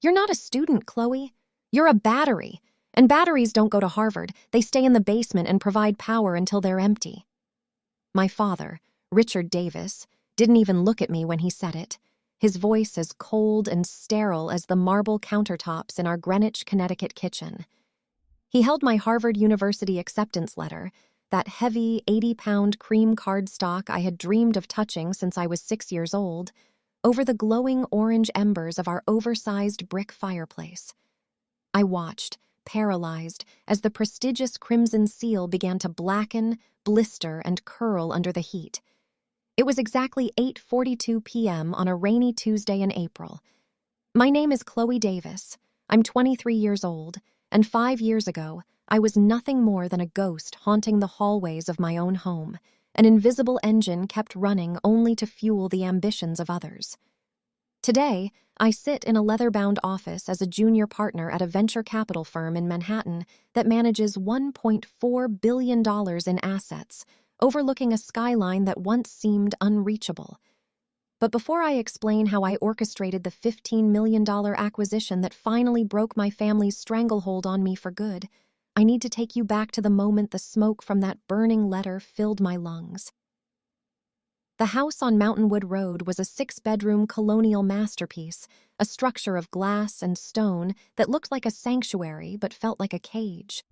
"You're not a student, Chloe. You're a battery. And batteries don't go to Harvard. They stay in the basement and provide power until they're empty." My father, Richard Davis, didn't even look at me when he said it, his voice as cold and sterile as the marble countertops in our Greenwich, Connecticut kitchen. He held my Harvard University acceptance letter, that heavy 80-pound cream cardstock I had dreamed of touching since I was 6 years old, over the glowing orange embers of our oversized brick fireplace. I watched, paralyzed, as the prestigious crimson seal began to blacken, blister, and curl under the heat. It was exactly 8:42 p.m. on a rainy Tuesday in April. "My name is Chloe Davis. I'm 23 years old, and 5 years ago, I was nothing more than a ghost haunting the hallways of my own home, an invisible engine kept running only to fuel the ambitions of others. Today, I sit in a leather-bound office as a junior partner at a venture capital firm in Manhattan that manages $1.4 billion in assets, overlooking a skyline that once seemed unreachable. But before I explain how I orchestrated the $15 million acquisition that finally broke my family's stranglehold on me for good, I need to take you back to the moment the smoke from that burning letter filled my lungs. The house on Mountainwood Road was a 6-bedroom colonial masterpiece, a structure of glass and stone that looked like a sanctuary but felt like a cage.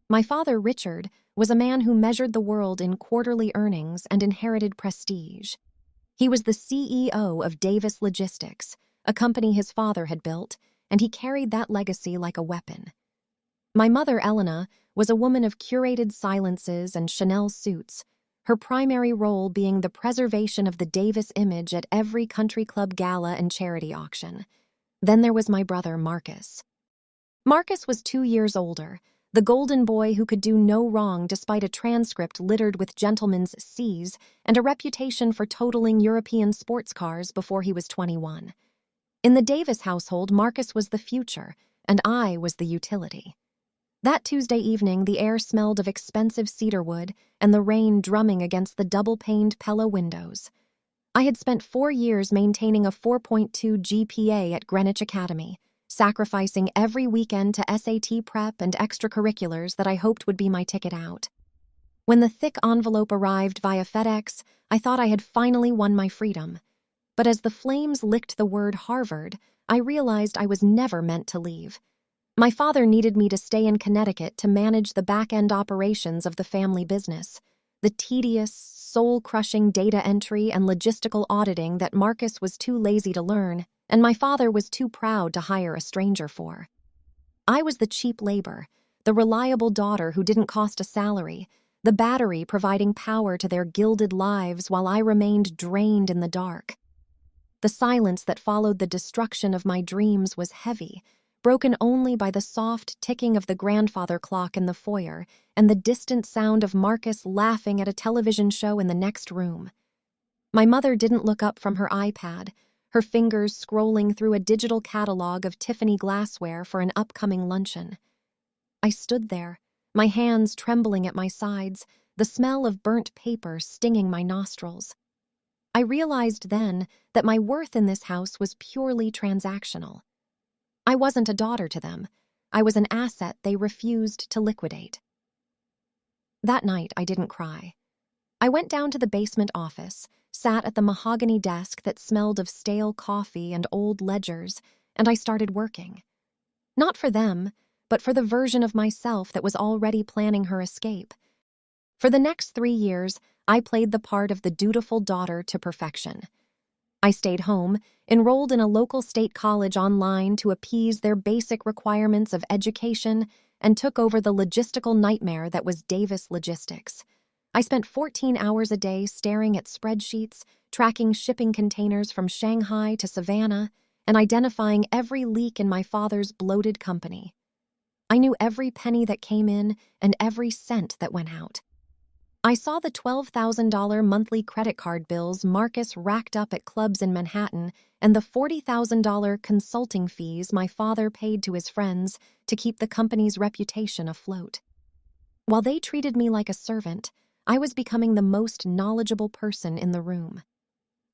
My father, Richard, was a man who measured the world in quarterly earnings and inherited prestige. He was the CEO of Davis Logistics, a company his father had built, and he carried that legacy like a weapon. My mother, Elena, was a woman of curated silences and Chanel suits, her primary role being the preservation of the Davis image at every country club gala and charity auction. Then there was my brother, Marcus. Marcus was 2 years older, the golden boy who could do no wrong despite a transcript littered with gentlemen's C's and a reputation for totaling European sports cars before he was 21. In the Davis household, Marcus was the future, and I was the utility. That Tuesday evening, the air smelled of expensive cedarwood and the rain drumming against the double-paned Pella windows. I had spent 4 years maintaining a 4.2 GPA at Greenwich Academy, sacrificing every weekend to SAT prep and extracurriculars that I hoped would be my ticket out. When the thick envelope arrived via FedEx, I thought I had finally won my freedom. But as the flames licked the word Harvard, I realized I was never meant to leave. My father needed me to stay in Connecticut to manage the back-end operations of the family business, the tedious, soul-crushing data entry and logistical auditing that Marcus was too lazy to learn, and my father was too proud to hire a stranger for. I was the cheap labor, the reliable daughter who didn't cost a salary, the battery providing power to their gilded lives while I remained drained in the dark. The silence that followed the destruction of my dreams was heavy, broken only by the soft ticking of the grandfather clock in the foyer and the distant sound of Marcus laughing at a television show in the next room. My mother didn't look up from her iPad, her fingers scrolling through a digital catalog of Tiffany glassware for an upcoming luncheon. I stood there, my hands trembling at my sides, the smell of burnt paper stinging my nostrils. I realized then that my worth in this house was purely transactional. I wasn't a daughter to them. I was an asset they refused to liquidate. That night, I didn't cry. I went down to the basement office, sat at the mahogany desk that smelled of stale coffee and old ledgers, and I started working. Not for them, but for the version of myself that was already planning her escape. For the next 3 years, I played the part of the dutiful daughter to perfection. I stayed home, enrolled in a local state college online to appease their basic requirements of education, and took over the logistical nightmare that was Davis Logistics. I spent 14 hours a day staring at spreadsheets, tracking shipping containers from Shanghai to Savannah, and identifying every leak in my father's bloated company. I knew every penny that came in and every cent that went out. I saw the $12,000 monthly credit card bills Marcus racked up at clubs in Manhattan and the $40,000 consulting fees my father paid to his friends to keep the company's reputation afloat. While they treated me like a servant, I was becoming the most knowledgeable person in the room.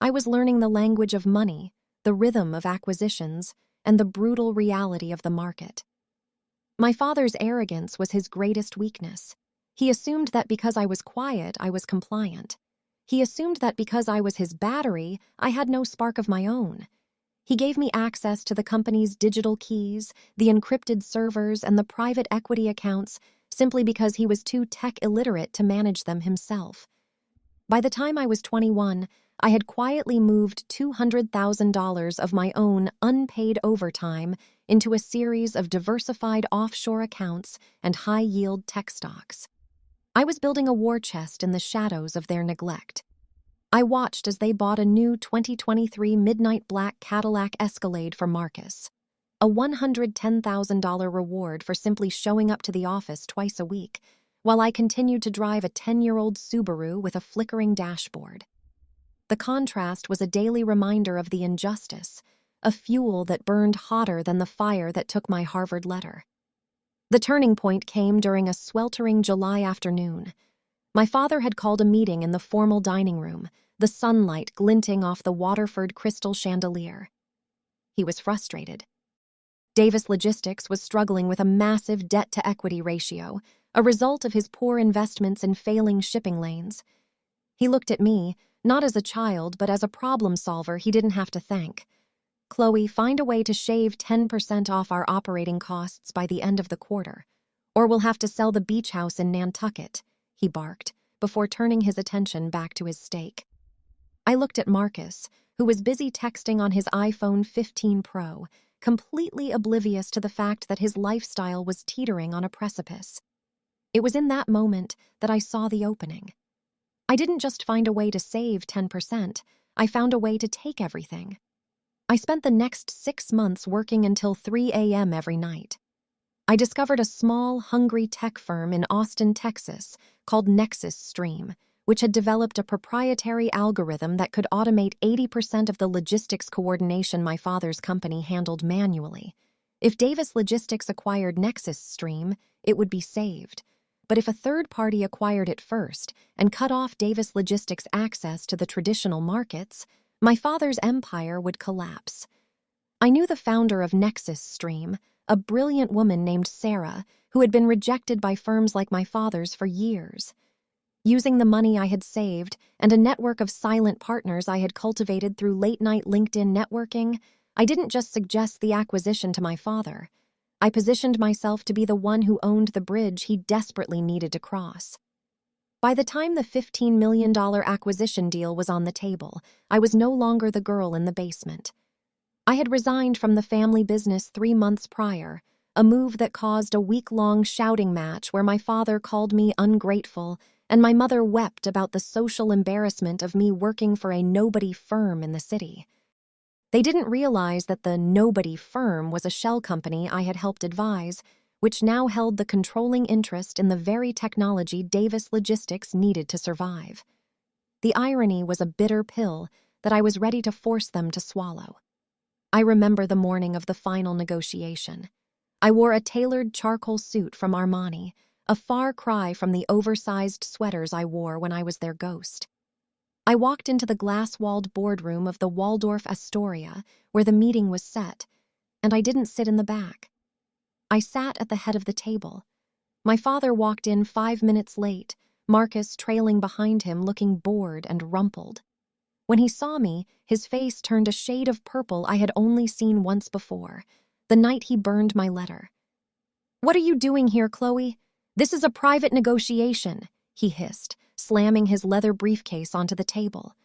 I was learning the language of money, the rhythm of acquisitions, and the brutal reality of the market. My father's arrogance was his greatest weakness. He assumed that because I was quiet, I was compliant. He assumed that because I was his battery, I had no spark of my own. He gave me access to the company's digital keys, the encrypted servers, and the private equity accounts simply because he was too tech illiterate to manage them himself. By the time I was 21, I had quietly moved $200,000 of my own unpaid overtime into a series of diversified offshore accounts and high-yield tech stocks. I was building a war chest in the shadows of their neglect. I watched as they bought a new 2023 midnight black Cadillac Escalade for Marcus, a $110,000 reward for simply showing up to the office twice a week, while I continued to drive a 10-year-old Subaru with a flickering dashboard. The contrast was a daily reminder of the injustice, a fuel that burned hotter than the fire that took my Harvard letter. The turning point came during a sweltering July afternoon. My father had called a meeting in the formal dining room, the sunlight glinting off the Waterford crystal chandelier. He was frustrated. Davis Logistics was struggling with a massive debt-to-equity ratio, a result of his poor investments in failing shipping lanes. He looked at me, not as a child, but as a problem solver he didn't have to thank. "Chloe, find a way to shave 10% off our operating costs by the end of the quarter, or we'll have to sell the beach house in Nantucket," he barked, before turning his attention back to his steak. I looked at Marcus, who was busy texting on his iPhone 15 Pro, completely oblivious to the fact that his lifestyle was teetering on a precipice. It was in that moment that I saw the opening. I didn't just find a way to save 10%, I found a way to take everything. I spent the next 6 months working until 3 a.m. every night. I discovered a small, hungry tech firm in Austin, Texas, called Nexus Stream, which had developed a proprietary algorithm that could automate 80% of the logistics coordination my father's company handled manually. If Davis Logistics acquired Nexus Stream, it would be saved. But if a third party acquired it first and cut off Davis Logistics' access to the traditional markets, my father's empire would collapse. I knew the founder of Nexus Stream, a brilliant woman named Sarah, who had been rejected by firms like my father's for years. Using the money I had saved and a network of silent partners I had cultivated through late-night LinkedIn networking, I didn't just suggest the acquisition to my father. I positioned myself to be the one who owned the bridge he desperately needed to cross. By the time the $15 million acquisition deal was on the table, I was no longer the girl in the basement. I had resigned from the family business 3 months prior, a move that caused a week-long shouting match where my father called me ungrateful and my mother wept about the social embarrassment of me working for a nobody firm in the city. They didn't realize that the nobody firm was a shell company I had helped advise, which now held the controlling interest in the very technology Davis Logistics needed to survive. The irony was a bitter pill that I was ready to force them to swallow. I remember the morning of the final negotiation. I wore a tailored charcoal suit from Armani, a far cry from the oversized sweaters I wore when I was their ghost. I walked into the glass-walled boardroom of the Waldorf Astoria, where the meeting was set, and I didn't sit in the back. I sat at the head of the table. My father walked in 5 minutes late, Marcus trailing behind him looking bored and rumpled. When he saw me, his face turned a shade of purple I had only seen once before, the night he burned my letter. "What are you doing here, Chloe? This is a private negotiation," he hissed, slamming his leather briefcase onto the table.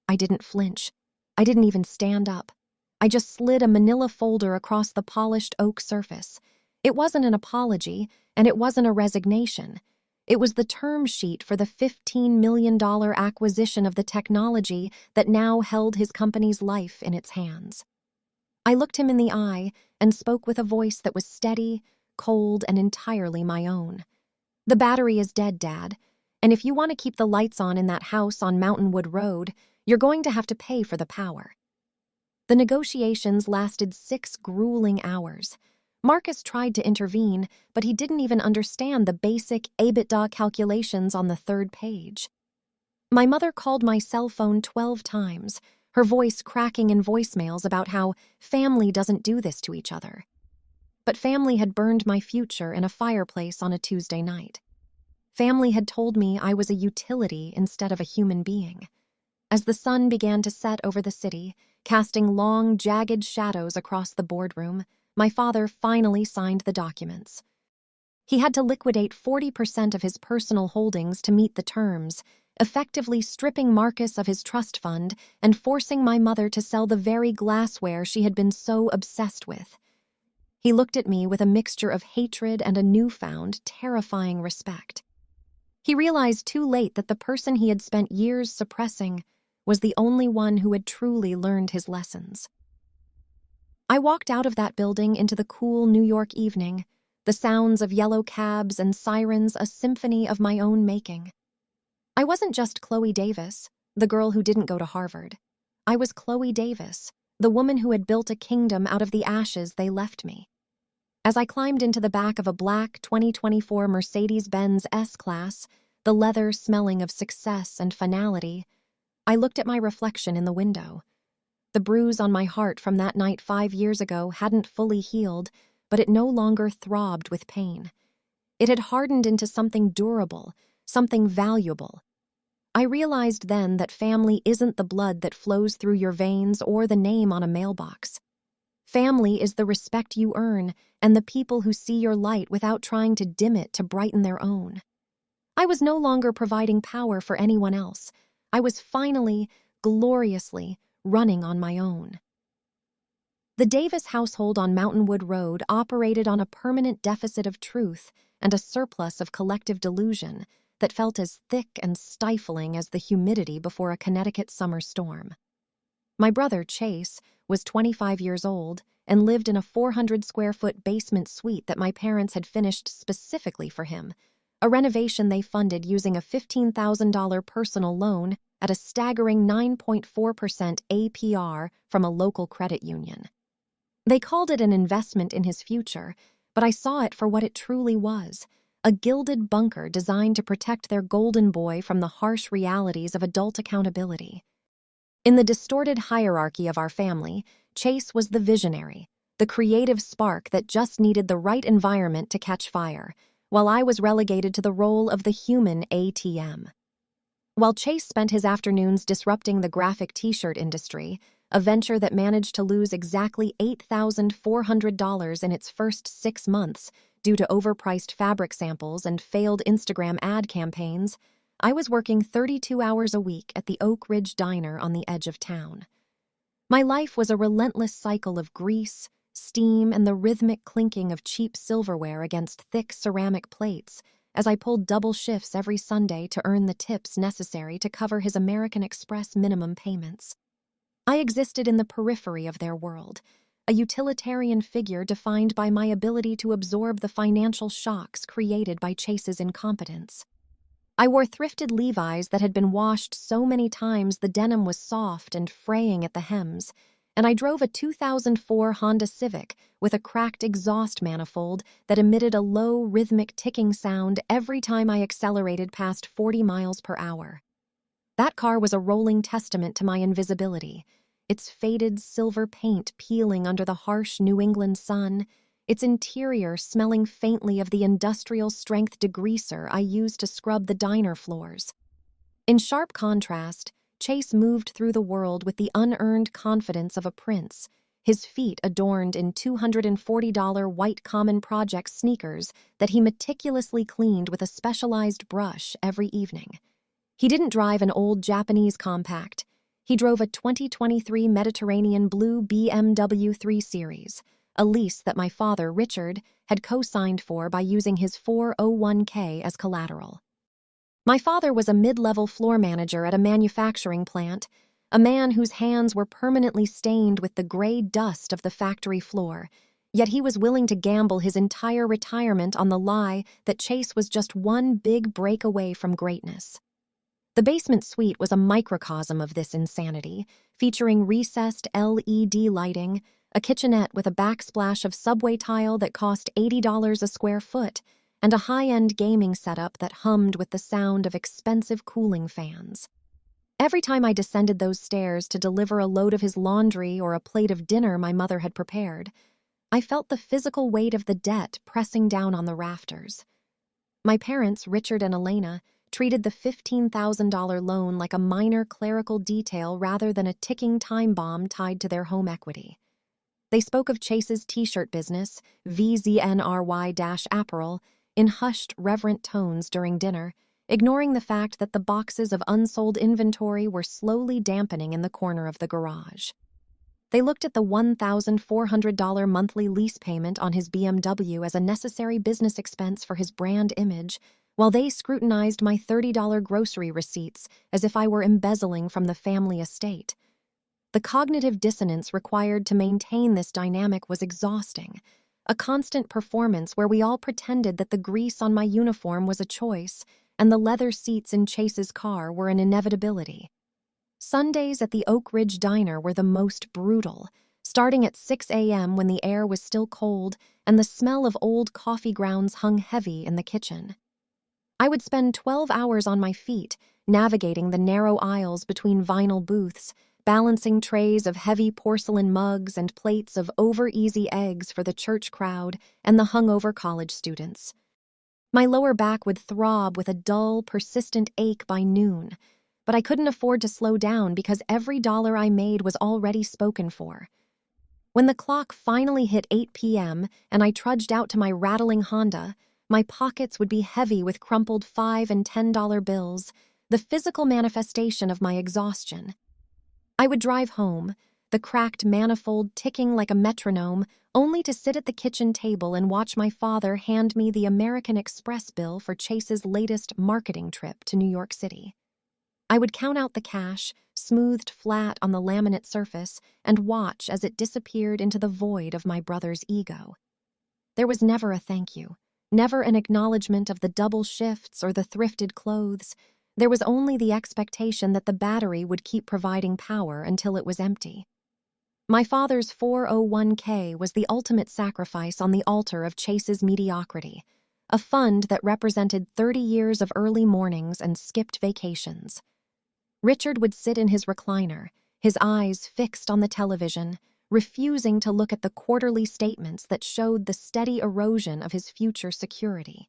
I didn't flinch. I didn't even stand up. I just slid a manila folder across the polished oak surface. It wasn't an apology, and it wasn't a resignation. It was the term sheet for the $15 million acquisition of the technology that now held his company's life in its hands. I looked him in the eye and spoke with a voice that was steady, cold, and entirely my own. "The battery is dead, Dad, and if you want to keep the lights on in that house on Mountainwood Road, you're going to have to pay for the power." The negotiations lasted 6 grueling hours. Marcus tried to intervene, but he didn't even understand the basic EBITDA calculations on the 3rd page. My mother called my cell phone 12 times, her voice cracking in voicemails about how family doesn't do this to each other. But family had burned my future in a fireplace on a Tuesday night. Family had told me I was a utility instead of a human being. As the sun began to set over the city, casting long, jagged shadows across the boardroom, my father finally signed the documents. He had to liquidate 40% of his personal holdings to meet the terms, effectively stripping Marcus of his trust fund and forcing my mother to sell the very glassware she had been so obsessed with. He looked at me with a mixture of hatred and a newfound, terrifying respect. He realized too late that the person he had spent years suppressing was the only one who had truly learned his lessons. I walked out of that building into the cool New York evening, the sounds of yellow cabs and sirens a symphony of my own making. I wasn't just Chloe Davis, the girl who didn't go to Harvard. I was Chloe Davis, the woman who had built a kingdom out of the ashes they left me. As I climbed into the back of a black 2024 Mercedes-Benz S-Class, the leather smelling of success and finality, I looked at my reflection in the window. The bruise on my heart from that night 5 years ago hadn't fully healed, but it no longer throbbed with pain. It had hardened into something durable, something valuable. I realized then that family isn't the blood that flows through your veins or the name on a mailbox. Family is the respect you earn and the people who see your light without trying to dim it to brighten their own. I was no longer providing power for anyone else. I was finally, gloriously, running on my own. The Davis household on Mountainwood Road operated on a permanent deficit of truth and a surplus of collective delusion that felt as thick and stifling as the humidity before a Connecticut summer storm. My brother, Chase, was 25 years old and lived in a 400-square-foot basement suite that my parents had finished specifically for him, a renovation they funded using a $15,000 personal loan at a staggering 9.4% APR from a local credit union. They called it an investment in his future, but I saw it for what it truly was, a gilded bunker designed to protect their golden boy from the harsh realities of adult accountability. In the distorted hierarchy of our family, Chase was the visionary, the creative spark that just needed the right environment to catch fire, while I was relegated to the role of the human ATM. While Chase spent his afternoons disrupting the graphic t-shirt industry, a venture that managed to lose exactly $8,400 in its first 6 months due to overpriced fabric samples and failed Instagram ad campaigns, I was working 32 hours a week at the Oak Ridge Diner on the edge of town. My life was a relentless cycle of grease, steam, and the rhythmic clinking of cheap silverware against thick ceramic plates as I pulled double shifts every Sunday to earn the tips necessary to cover his American Express minimum payments. I existed in the periphery of their world, a utilitarian figure defined by my ability to absorb the financial shocks created by Chase's incompetence. I wore thrifted Levi's that had been washed so many times the denim was soft and fraying at the hems, and I drove a 2004 Honda Civic with a cracked exhaust manifold that emitted a low, rhythmic ticking sound every time I accelerated past 40 miles per hour. That car was a rolling testament to my invisibility, its faded silver paint peeling under the harsh New England sun, its interior smelling faintly of the industrial-strength degreaser I used to scrub the diner floors. In sharp contrast, Chase moved through the world with the unearned confidence of a prince, his feet adorned in $240 white Common Project sneakers that he meticulously cleaned with a specialized brush every evening. He didn't drive an old Japanese compact. He drove a 2023 Mediterranean blue BMW 3 Series, a lease that my father, Richard, had co-signed for by using his 401k as collateral. My father was a mid-level floor manager at a manufacturing plant, a man whose hands were permanently stained with the gray dust of the factory floor, yet he was willing to gamble his entire retirement on the lie that Chase was just one big break away from greatness. The basement suite was a microcosm of this insanity, featuring recessed LED lighting, a kitchenette with a backsplash of subway tile that cost $80 a square foot, and a high-end gaming setup that hummed with the sound of expensive cooling fans. Every time I descended those stairs to deliver a load of his laundry or a plate of dinner my mother had prepared, I felt the physical weight of the debt pressing down on the rafters. My parents, Richard and Elena, treated the $15,000 loan like a minor clerical detail rather than a ticking time bomb tied to their home equity. They spoke of Chase's t-shirt business, VZNRY-Apparel, in hushed, reverent tones during dinner, ignoring the fact that the boxes of unsold inventory were slowly dampening in the corner of the garage. They looked at the $1,400 monthly lease payment on his BMW as a necessary business expense for his brand image, while they scrutinized my $30 grocery receipts as if I were embezzling from the family estate. The cognitive dissonance required to maintain this dynamic was exhausting, a constant performance where we all pretended that the grease on my uniform was a choice and the leather seats in Chase's car were an inevitability. Sundays at the Oak Ridge Diner were the most brutal, starting at 6 a.m. when the air was still cold and the smell of old coffee grounds hung heavy in the kitchen. I would spend 12 hours on my feet, navigating the narrow aisles between vinyl booths, balancing trays of heavy porcelain mugs and plates of over-easy eggs for the church crowd and the hungover college students. My lower back would throb with a dull, persistent ache by noon, but I couldn't afford to slow down because every dollar I made was already spoken for. When the clock finally hit 8 p.m. and I trudged out to my rattling Honda, my pockets would be heavy with crumpled $5 and $10 bills, the physical manifestation of my exhaustion. I would drive home, the cracked manifold ticking like a metronome, only to sit at the kitchen table and watch my father hand me the American Express bill for Chase's latest marketing trip to New York City. I would count out the cash, smoothed flat on the laminate surface, and watch as it disappeared into the void of my brother's ego. There was never a thank you, never an acknowledgement of the double shifts or the thrifted clothes. There was only the expectation that the battery would keep providing power until it was empty. My father's 401k was the ultimate sacrifice on the altar of Chase's mediocrity, a fund that represented 30 years of early mornings and skipped vacations. Richard would sit in his recliner, his eyes fixed on the television, refusing to look at the quarterly statements that showed the steady erosion of his future security.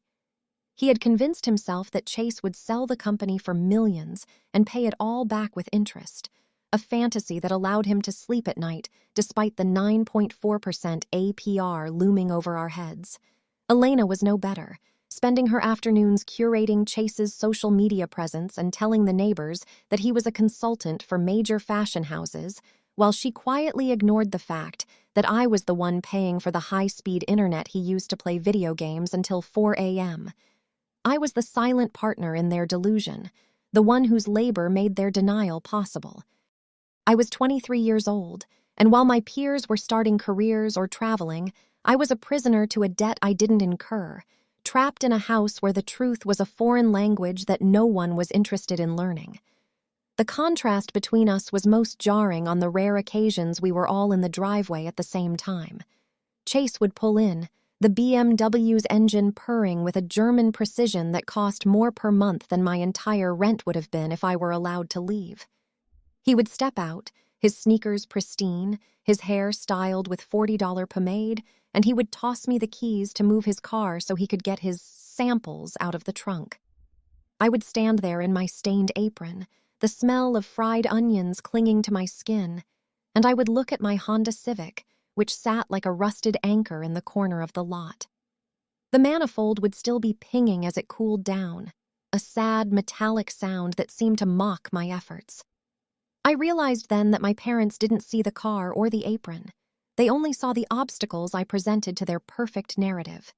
He had convinced himself that Chase would sell the company for millions and pay it all back with interest, a fantasy that allowed him to sleep at night despite the 9.4% APR looming over our heads. Elena was no better, spending her afternoons curating Chase's social media presence and telling the neighbors that he was a consultant for major fashion houses, while she quietly ignored the fact that I was the one paying for the high-speed internet he used to play video games until 4 a.m. I was the silent partner in their delusion, the one whose labor made their denial possible. I was 23 years old, and while my peers were starting careers or traveling, I was a prisoner to a debt I didn't incur, trapped in a house where the truth was a foreign language that no one was interested in learning. The contrast between us was most jarring on the rare occasions we were all in the driveway at the same time. Chase would pull in, the BMW's engine purring with a German precision that cost more per month than my entire rent would have been if I were allowed to leave. He would step out, his sneakers pristine, his hair styled with $40 pomade, and he would toss me the keys to move his car so he could get his samples out of the trunk. I would stand there in my stained apron, the smell of fried onions clinging to my skin, and I would look at my Honda Civic, which sat like a rusted anchor in the corner of the lot. The manifold would still be pinging as it cooled down, a sad, metallic sound that seemed to mock my efforts. I realized then that my parents didn't see the car or the apron. They only saw the obstacles I presented to their perfect narrative.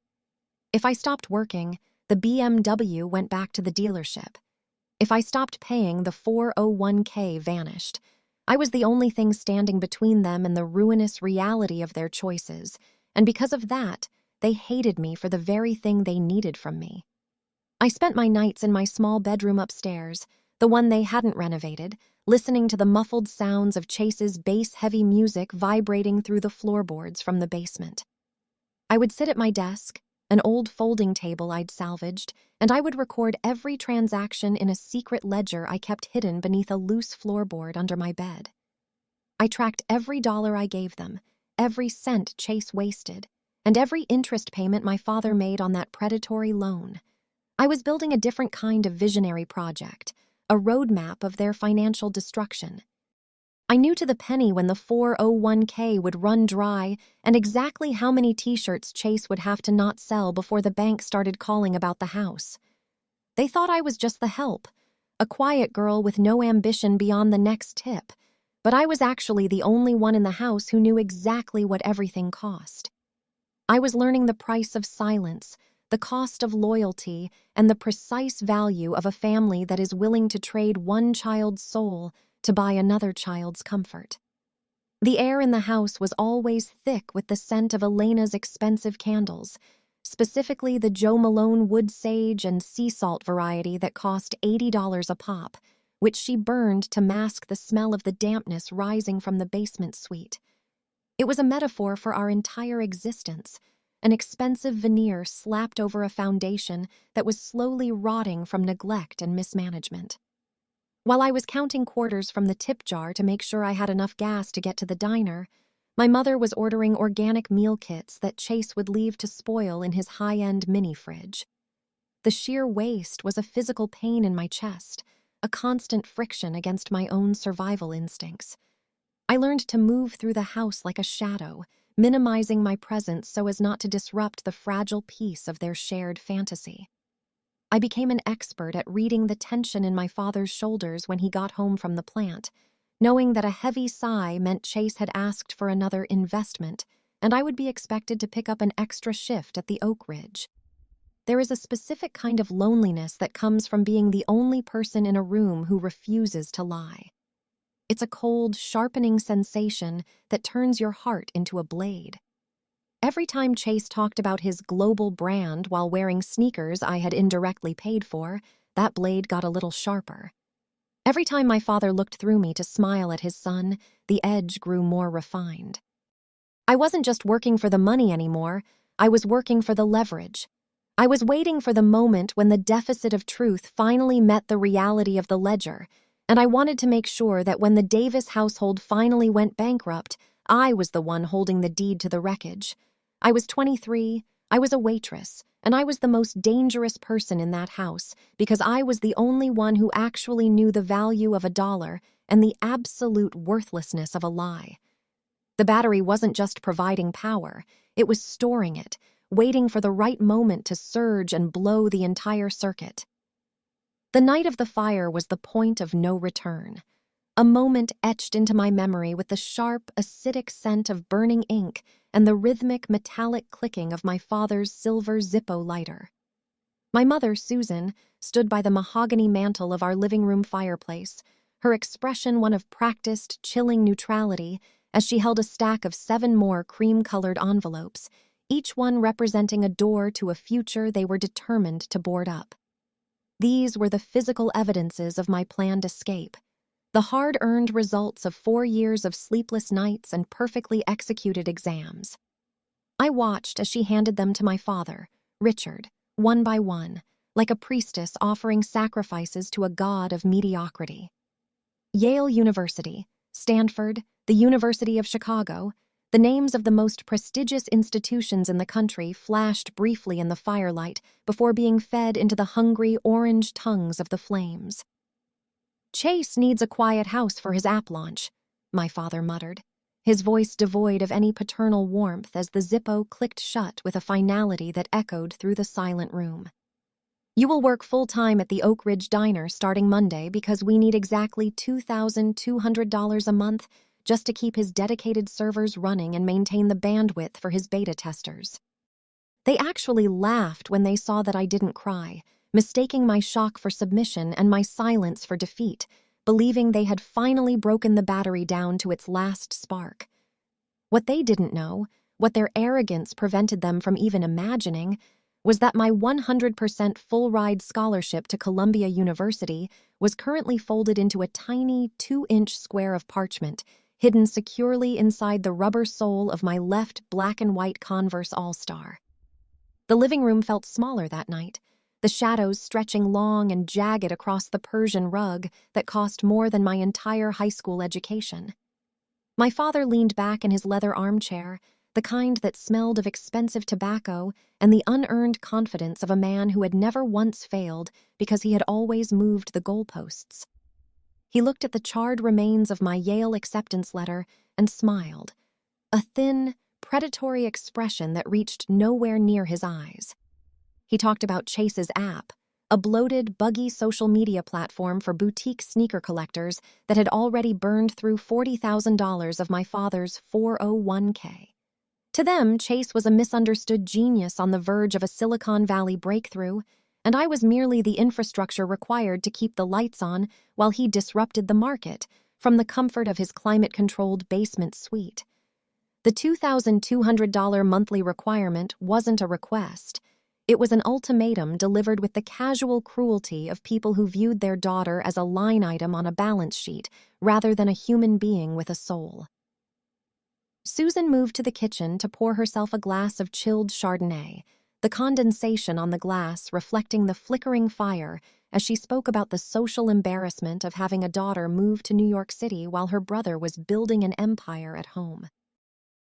If I stopped working, the BMW went back to the dealership. If I stopped paying, the 401k vanished. I was the only thing standing between them and the ruinous reality of their choices, and because of that, they hated me for the very thing they needed from me. I spent my nights in my small bedroom upstairs, the one they hadn't renovated, listening to the muffled sounds of Chase's bass-heavy music vibrating through the floorboards from the basement. I would sit at my desk, an old folding table I'd salvaged, and I would record every transaction in a secret ledger I kept hidden beneath a loose floorboard under my bed. I tracked every dollar I gave them, every cent Chase wasted, and every interest payment my father made on that predatory loan. I was building a different kind of visionary project, a roadmap of their financial destruction. I knew to the penny when the 401k would run dry and exactly how many t-shirts Chase would have to not sell before the bank started calling about the house. They thought I was just the help, a quiet girl with no ambition beyond the next tip, but I was actually the only one in the house who knew exactly what everything cost. I was learning the price of silence, the cost of loyalty, and the precise value of a family that is willing to trade one child's soul to buy another child's comfort. The air in the house was always thick with the scent of Elena's expensive candles, specifically the Joe Malone wood sage and sea salt variety that cost $80 a pop, which she burned to mask the smell of the dampness rising from the basement suite. It was a metaphor for our entire existence, an expensive veneer slapped over a foundation that was slowly rotting from neglect and mismanagement. While I was counting quarters from the tip jar to make sure I had enough gas to get to the diner, my mother was ordering organic meal kits that Chase would leave to spoil in his high-end mini-fridge. The sheer waste was a physical pain in my chest, a constant friction against my own survival instincts. I learned to move through the house like a shadow, minimizing my presence so as not to disrupt the fragile peace of their shared fantasy. I became an expert at reading the tension in my father's shoulders when he got home from the plant, knowing that a heavy sigh meant Chase had asked for another investment, and I would be expected to pick up an extra shift at the Oak Ridge. There is a specific kind of loneliness that comes from being the only person in a room who refuses to lie. It's a cold, sharpening sensation that turns your heart into a blade. Every time Chase talked about his global brand while wearing sneakers I had indirectly paid for, that blade got a little sharper. Every time my father looked through me to smile at his son, the edge grew more refined. I wasn't just working for the money anymore, I was working for the leverage. I was waiting for the moment when the deficit of truth finally met the reality of the ledger, and I wanted to make sure that when the Davis household finally went bankrupt, I was the one holding the deed to the wreckage. I was 23, I was a waitress, and I was the most dangerous person in that house because I was the only one who actually knew the value of $1 and the absolute worthlessness of a lie. The battery wasn't just providing power, it was storing it, waiting for the right moment to surge and blow the entire circuit. The night of the fire was the point of no return, a moment etched into my memory with the sharp, acidic scent of burning ink and the rhythmic, metallic clicking of my father's silver Zippo lighter. My mother, Susan, stood by the mahogany mantel of our living room fireplace, her expression one of practiced, chilling neutrality as she held a stack of 7 more cream-colored envelopes, each one representing a door to a future they were determined to board up. These were the physical evidences of my planned escape, the hard-earned results of 4 years of sleepless nights and perfectly executed exams. I watched as she handed them to my father, Richard, one by one, like a priestess offering sacrifices to a god of mediocrity. Yale University, Stanford, the University of Chicago, the names of the most prestigious institutions in the country flashed briefly in the firelight before being fed into the hungry orange tongues of the flames. "Chase needs a quiet house for his app launch," my father muttered, his voice devoid of any paternal warmth as the Zippo clicked shut with a finality that echoed through the silent room. "You will work full-time at the Oak Ridge Diner starting Monday because we need exactly $2,200 a month just to keep his dedicated servers running and maintain the bandwidth for his beta testers." They actually laughed when they saw that I didn't cry, mistaking my shock for submission and my silence for defeat, believing they had finally broken the battery down to its last spark. What they didn't know, what their arrogance prevented them from even imagining, was that my 100% full-ride scholarship to Columbia University was currently folded into a tiny 2-inch square of parchment, hidden securely inside the rubber sole of my left black and white Converse All-Star. The living room felt smaller that night, the shadows stretching long and jagged across the Persian rug that cost more than my entire high school education. My father leaned back in his leather armchair, the kind that smelled of expensive tobacco and the unearned confidence of a man who had never once failed because he had always moved the goalposts. He looked at the charred remains of my Yale acceptance letter and smiled, a thin, predatory expression that reached nowhere near his eyes. He talked about Chase's app, a bloated, buggy social media platform for boutique sneaker collectors that had already burned through $40,000 of my father's 401k. To them, Chase was a misunderstood genius on the verge of a Silicon Valley breakthrough, and I was merely the infrastructure required to keep the lights on while he disrupted the market from the comfort of his climate-controlled basement suite. The $2,200 monthly requirement wasn't a request. It was an ultimatum delivered with the casual cruelty of people who viewed their daughter as a line item on a balance sheet rather than a human being with a soul. Susan moved to the kitchen to pour herself a glass of chilled Chardonnay, the condensation on the glass reflecting the flickering fire as she spoke about the social embarrassment of having a daughter move to New York City while her brother was building an empire at home.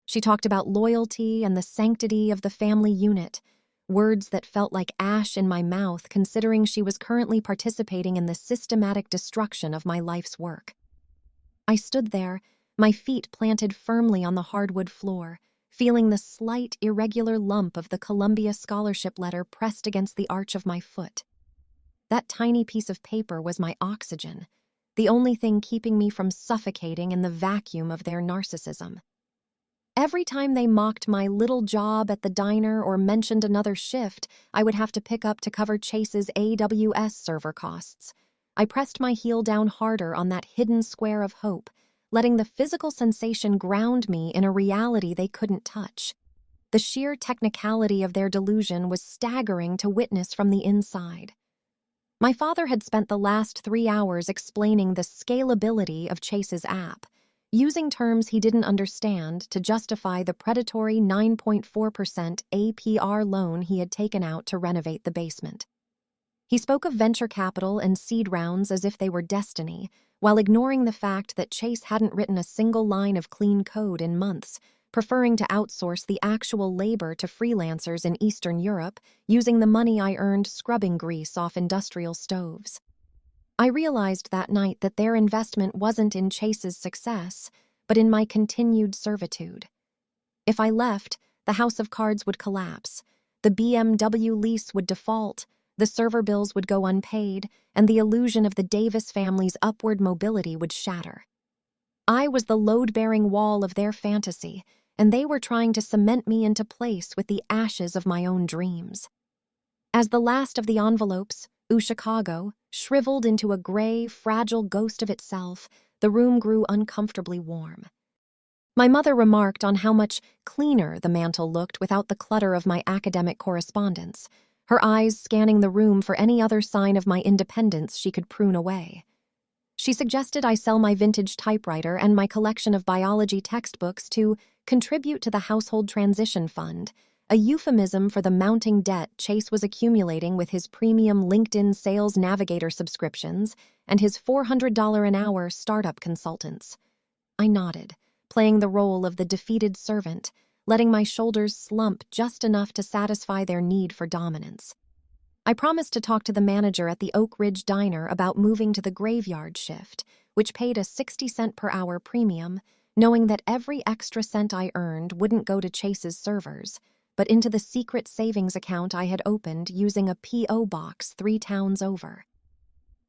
She talked about loyalty and the sanctity of the family unit, words that felt like ash in my mouth considering she was currently participating in the systematic destruction of my life's work. I stood there, my feet planted firmly on the hardwood floor, feeling the slight, irregular lump of the Columbia scholarship letter pressed against the arch of my foot. That tiny piece of paper was my oxygen, the only thing keeping me from suffocating in the vacuum of their narcissism. Every time they mocked my little job at the diner or mentioned another shift I would have to pick up to cover Chase's AWS server costs, I pressed my heel down harder on that hidden square of hope, letting the physical sensation ground me in a reality they couldn't touch. The sheer technicality of their delusion was staggering to witness from the inside. My father had spent the last 3 hours explaining the scalability of Chase's app, using terms he didn't understand to justify the predatory 9.4% APR loan he had taken out to renovate the basement. He spoke of venture capital and seed rounds as if they were destiny, while ignoring the fact that Chase hadn't written a single line of clean code in months, preferring to outsource the actual labor to freelancers in Eastern Europe, using the money I earned scrubbing grease off industrial stoves. I realized that night that their investment wasn't in Chase's success, but in my continued servitude. If I left, the house of cards would collapse, the BMW lease would default, the server bills would go unpaid, and the illusion of the Davis family's upward mobility would shatter. I was the load-bearing wall of their fantasy, and they were trying to cement me into place with the ashes of my own dreams. As the last of the envelopes, Chicago, shriveled into a gray, fragile ghost of itself, the room grew uncomfortably warm. My mother remarked on how much cleaner the mantel looked without the clutter of my academic correspondence, her eyes scanning the room for any other sign of my independence she could prune away. She suggested I sell my vintage typewriter and my collection of biology textbooks to contribute to the household transition fund, a euphemism for the mounting debt Chase was accumulating with his premium LinkedIn Sales Navigator subscriptions and his $400 an hour startup consultants. I nodded, playing the role of the defeated servant, letting my shoulders slump just enough to satisfy their need for dominance. I promised to talk to the manager at the Oak Ridge Diner about moving to the graveyard shift, which paid a 60-cent per hour premium, knowing that every extra cent I earned wouldn't go to Chase's servers, but into the secret savings account I had opened using a P.O. box 3 towns over.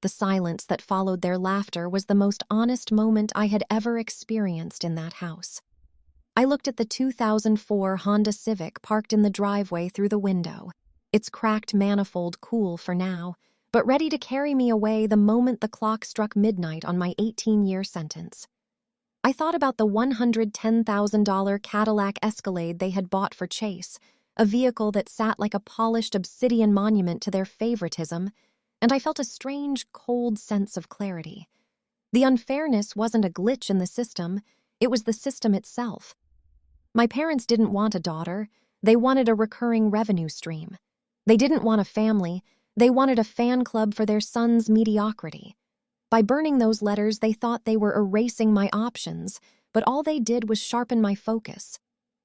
The silence that followed their laughter was the most honest moment I had ever experienced in that house. I looked at the 2004 Honda Civic parked in the driveway through the window, its cracked manifold cool for now, but ready to carry me away the moment the clock struck midnight on my 18-year sentence. I thought about the $110,000 Cadillac Escalade they had bought for Chase, a vehicle that sat like a polished obsidian monument to their favoritism, and I felt a strange, cold sense of clarity. The unfairness wasn't a glitch in the system, it was the system itself. My parents didn't want a daughter, They wanted a recurring revenue stream. They didn't want a family, they wanted a fan club for their son's mediocrity. By burning those letters, they thought they were erasing my options, but all they did was sharpen my focus.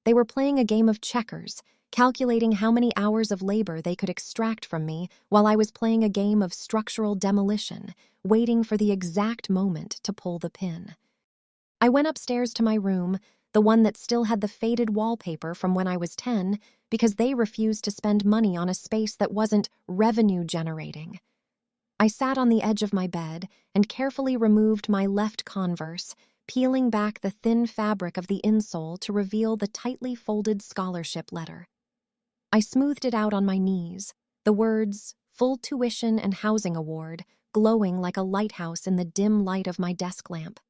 They were playing a game of checkers, calculating how many hours of labor they could extract from me while I was playing a game of structural demolition, waiting for the exact moment to pull the pin. I went upstairs to my room, the one that still had the faded wallpaper from when I was 10, because they refused to spend money on a space that wasn't revenue-generating. I sat on the edge of my bed and carefully removed my left Converse, peeling back the thin fabric of the insole to reveal the tightly folded scholarship letter. I smoothed it out on my knees, the words, "Full Tuition and Housing Award," glowing like a lighthouse in the dim light of my desk lamp.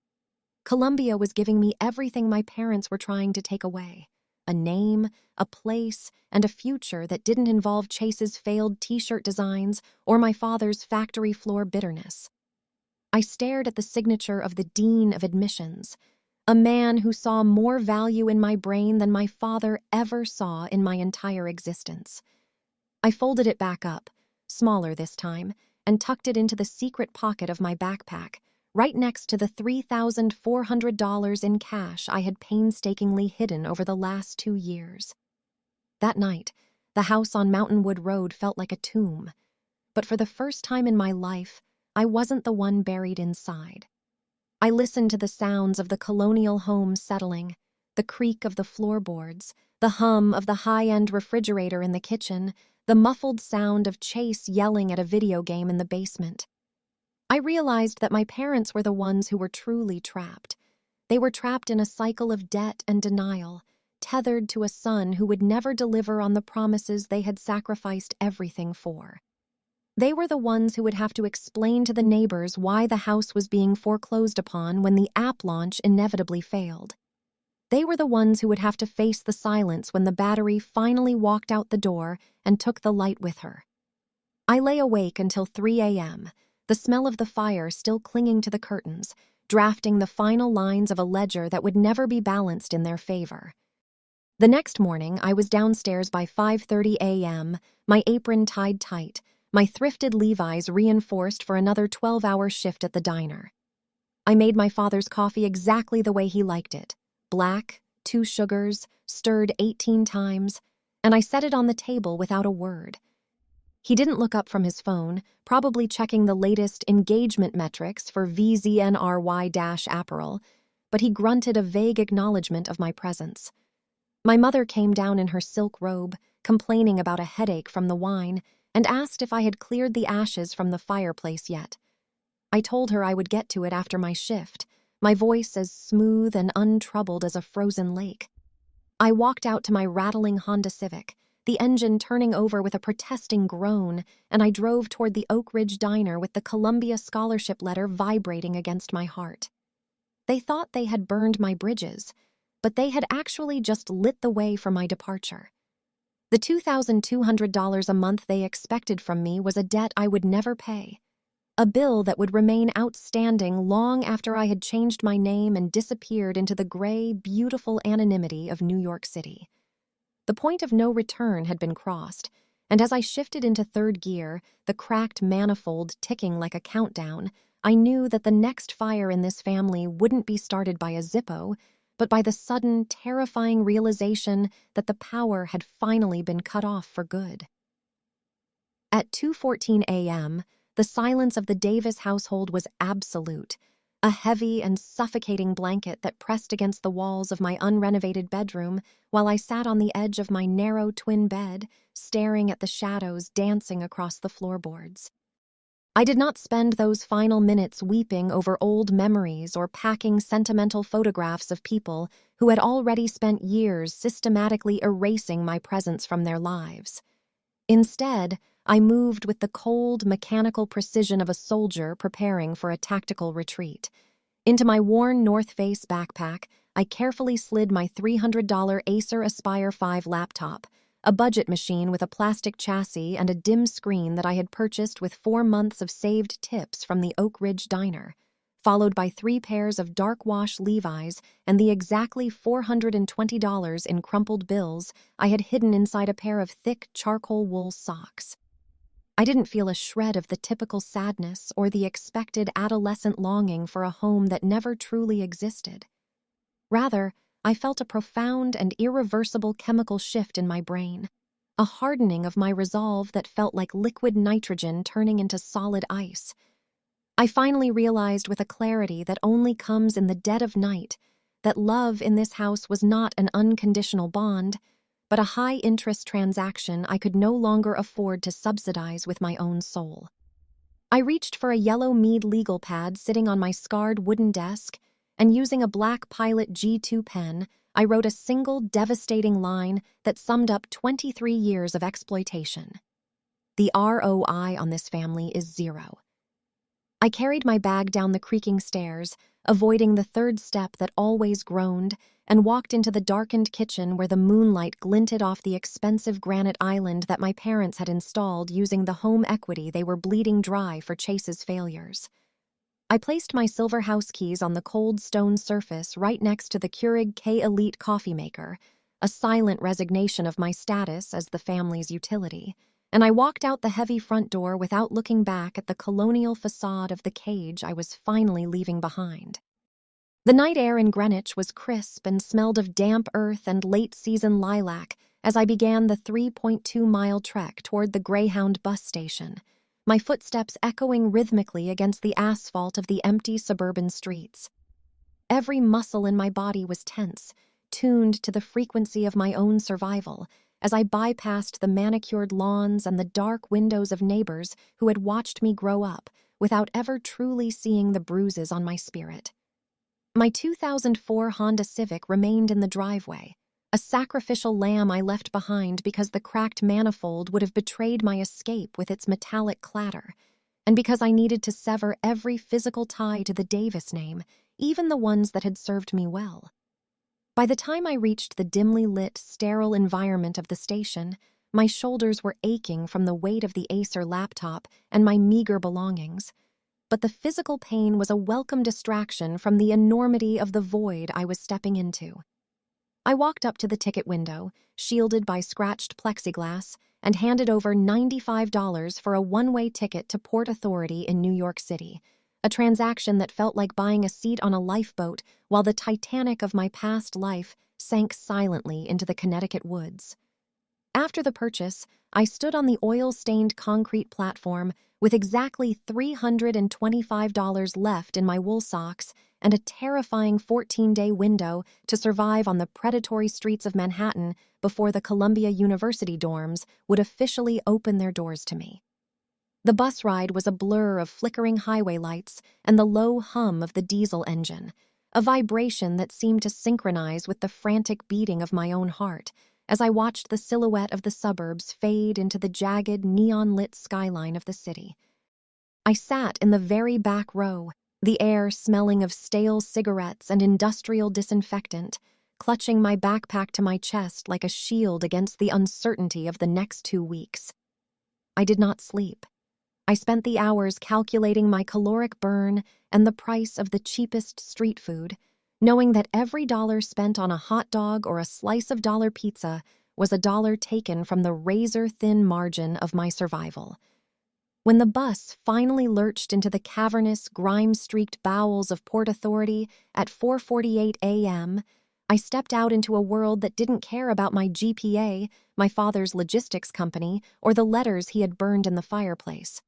Columbia was giving me everything my parents were trying to take away: a name, a place, and a future that didn't involve Chase's failed t-shirt designs or my father's factory floor bitterness. I stared at the signature of the Dean of Admissions, a man who saw more value in my brain than my father ever saw in my entire existence. I folded it back up, smaller this time, and tucked it into the secret pocket of my backpack, right next to the $3,400 in cash I had painstakingly hidden over the last 2 years. That night, the house on Mountainwood Road felt like a tomb, but for the first time in my life, I wasn't the one buried inside. I listened to the sounds of the colonial home settling, the creak of the floorboards, the hum of the high-end refrigerator in the kitchen, the muffled sound of Chase yelling at a video game in the basement. I realized that my parents were the ones who were truly trapped. They were trapped in a cycle of debt and denial, tethered to a son who would never deliver on the promises they had sacrificed everything for. They were the ones who would have to explain to the neighbors why the house was being foreclosed upon when the app launch inevitably failed. They were the ones who would have to face the silence when the battery finally walked out the door and took the light with her. I lay awake until 3 a.m., the smell of the fire still clinging to the curtains, drafting the final lines of a ledger that would never be balanced in their favor. The next morning, I was downstairs by 5:30 a.m., my apron tied tight, my thrifted Levi's reinforced for another 12-hour shift at the diner. I made my father's coffee exactly the way he liked it: black, 2 sugars, stirred 18 times, and I set it on the table without a word. He didn't look up from his phone, probably checking the latest engagement metrics for VZNRY-Apparel, but he grunted a vague acknowledgement of my presence. My mother came down in her silk robe, complaining about a headache from the wine, and asked if I had cleared the ashes from the fireplace yet. I told her I would get to it after my shift, my voice as smooth and untroubled as a frozen lake. I walked out to my rattling Honda Civic, the engine turning over with a protesting groan, and I drove toward the Oak Ridge Diner with the Columbia scholarship letter vibrating against my heart. They thought they had burned my bridges, but they had actually just lit the way for my departure. The $2,200 a month they expected from me was a debt I would never pay, a bill that would remain outstanding long after I had changed my name and disappeared into the gray, beautiful anonymity of New York City. The point of no return had been crossed, and as I shifted into third gear, the cracked manifold ticking like a countdown, I knew that the next fire in this family wouldn't be started by a Zippo, but by the sudden, terrifying realization that the power had finally been cut off for good. At 2:14 a.m., the silence of the Davis household was absolute, a heavy and suffocating blanket that pressed against the walls of my unrenovated bedroom while I sat on the edge of my narrow twin bed, staring at the shadows dancing across the floorboards. I did not spend those final minutes weeping over old memories or packing sentimental photographs of people who had already spent years systematically erasing my presence from their lives. Instead, I moved with the cold, mechanical precision of a soldier preparing for a tactical retreat. Into my worn North Face backpack, I carefully slid my $300 Acer Aspire 5 laptop, a budget machine with a plastic chassis and a dim screen that I had purchased with 4 months of saved tips from the Oak Ridge Diner. followed by 3 pairs of dark wash Levi's and the exactly $420 in crumpled bills I had hidden inside a pair of thick charcoal wool socks. I didn't feel a shred of the typical sadness or the expected adolescent longing for a home that never truly existed. Rather, I felt a profound and irreversible chemical shift in my brain, a hardening of my resolve that felt like liquid nitrogen turning into solid ice. I finally realized with a clarity that only comes in the dead of night that love in this house was not an unconditional bond, but a high-interest transaction I could no longer afford to subsidize with my own soul. I reached for a yellow Mead legal pad sitting on my scarred wooden desk, and using a black Pilot G2 pen, I wrote a single devastating line that summed up 23 years of exploitation. The ROI on this family is 0. I carried my bag down the creaking stairs, avoiding the third step that always groaned, and walked into the darkened kitchen where the moonlight glinted off the expensive granite island that my parents had installed using the home equity they were bleeding dry for Chase's failures. I placed my silver house keys on the cold stone surface right next to the Keurig K Elite coffee maker, a silent resignation of my status as the family's utility, and I walked out the heavy front door without looking back at the colonial facade of the cage I was finally leaving behind. The night air in Greenwich was crisp and smelled of damp earth and late-season lilac as I began the 3.2-mile trek toward the Greyhound bus station, my footsteps echoing rhythmically against the asphalt of the empty suburban streets. Every muscle in my body was tense, tuned to the frequency of my own survival, as I bypassed the manicured lawns and the dark windows of neighbors who had watched me grow up without ever truly seeing the bruises on my spirit. My 2004 Honda Civic remained in the driveway, a sacrificial lamb I left behind because the cracked manifold would have betrayed my escape with its metallic clatter, and because I needed to sever every physical tie to the Davis name, even the ones that had served me well. By the time I reached the dimly lit, sterile environment of the station, my shoulders were aching from the weight of the Acer laptop and my meager belongings. But the physical pain was a welcome distraction from the enormity of the void I was stepping into. I walked up to the ticket window, shielded by scratched plexiglass, and handed over $95 for a one-way ticket to Port Authority in New York City, a transaction that felt like buying a seat on a lifeboat while the Titanic of my past life sank silently into the Connecticut woods. After the purchase, I stood on the oil-stained concrete platform with exactly $325 left in my wool socks and a terrifying 14-day window to survive on the predatory streets of Manhattan before the Columbia University dorms would officially open their doors to me. The bus ride was a blur of flickering highway lights and the low hum of the diesel engine, a vibration that seemed to synchronize with the frantic beating of my own heart as I watched the silhouette of the suburbs fade into the jagged, neon-lit skyline of the city. I sat in the very back row, the air smelling of stale cigarettes and industrial disinfectant, clutching my backpack to my chest like a shield against the uncertainty of the next 2 weeks. I did not sleep. I spent the hours calculating my caloric burn and the price of the cheapest street food, knowing that every dollar spent on a hot dog or a slice of dollar pizza was a dollar taken from the razor-thin margin of my survival. When the bus finally lurched into the cavernous, grime-streaked bowels of Port Authority at 4:48 a.m., I stepped out into a world that didn't care about my GPA, my father's logistics company, or the letters he had burned in the fireplace.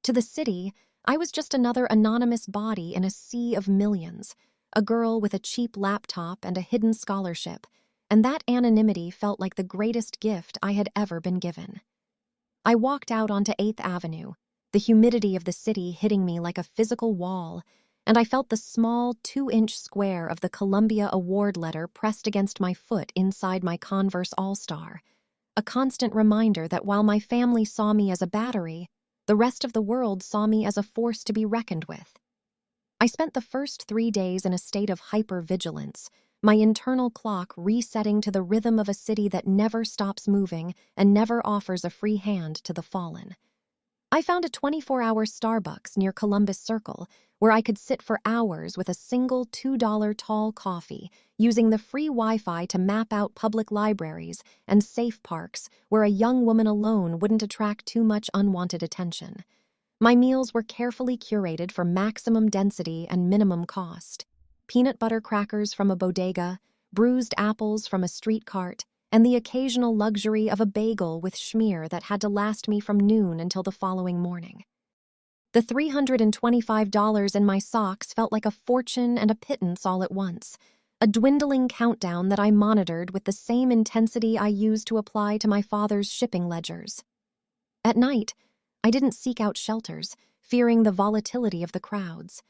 To the city, I was just another anonymous body in a sea of millions, a girl with a cheap laptop and a hidden scholarship, and that anonymity felt like the greatest gift I had ever been given. I walked out onto 8th Avenue, the humidity of the city hitting me like a physical wall, and I felt the small 2-inch square of the Columbia Award letter pressed against my foot inside my Converse All-Star, a constant reminder that while my family saw me as a battery, the rest of the world saw me as a force to be reckoned with. I spent the first 3 days in a state of hyper-vigilance, my internal clock resetting to the rhythm of a city that never stops moving and never offers a free hand to the fallen. I found a 24-hour Starbucks near Columbus Circle where I could sit for hours with a single $2 tall coffee, using the free Wi-Fi to map out public libraries and safe parks where a young woman alone wouldn't attract too much unwanted attention. My meals were carefully curated for maximum density and minimum cost. Peanut butter crackers from a bodega, bruised apples from a street cart, and the occasional luxury of a bagel with schmear that had to last me from noon until the following morning. The $325 in my socks felt like a fortune and a pittance all at once, a dwindling countdown that I monitored with the same intensity I used to apply to my father's shipping ledgers. At night, I didn't seek out shelters, fearing the volatility of the crowds.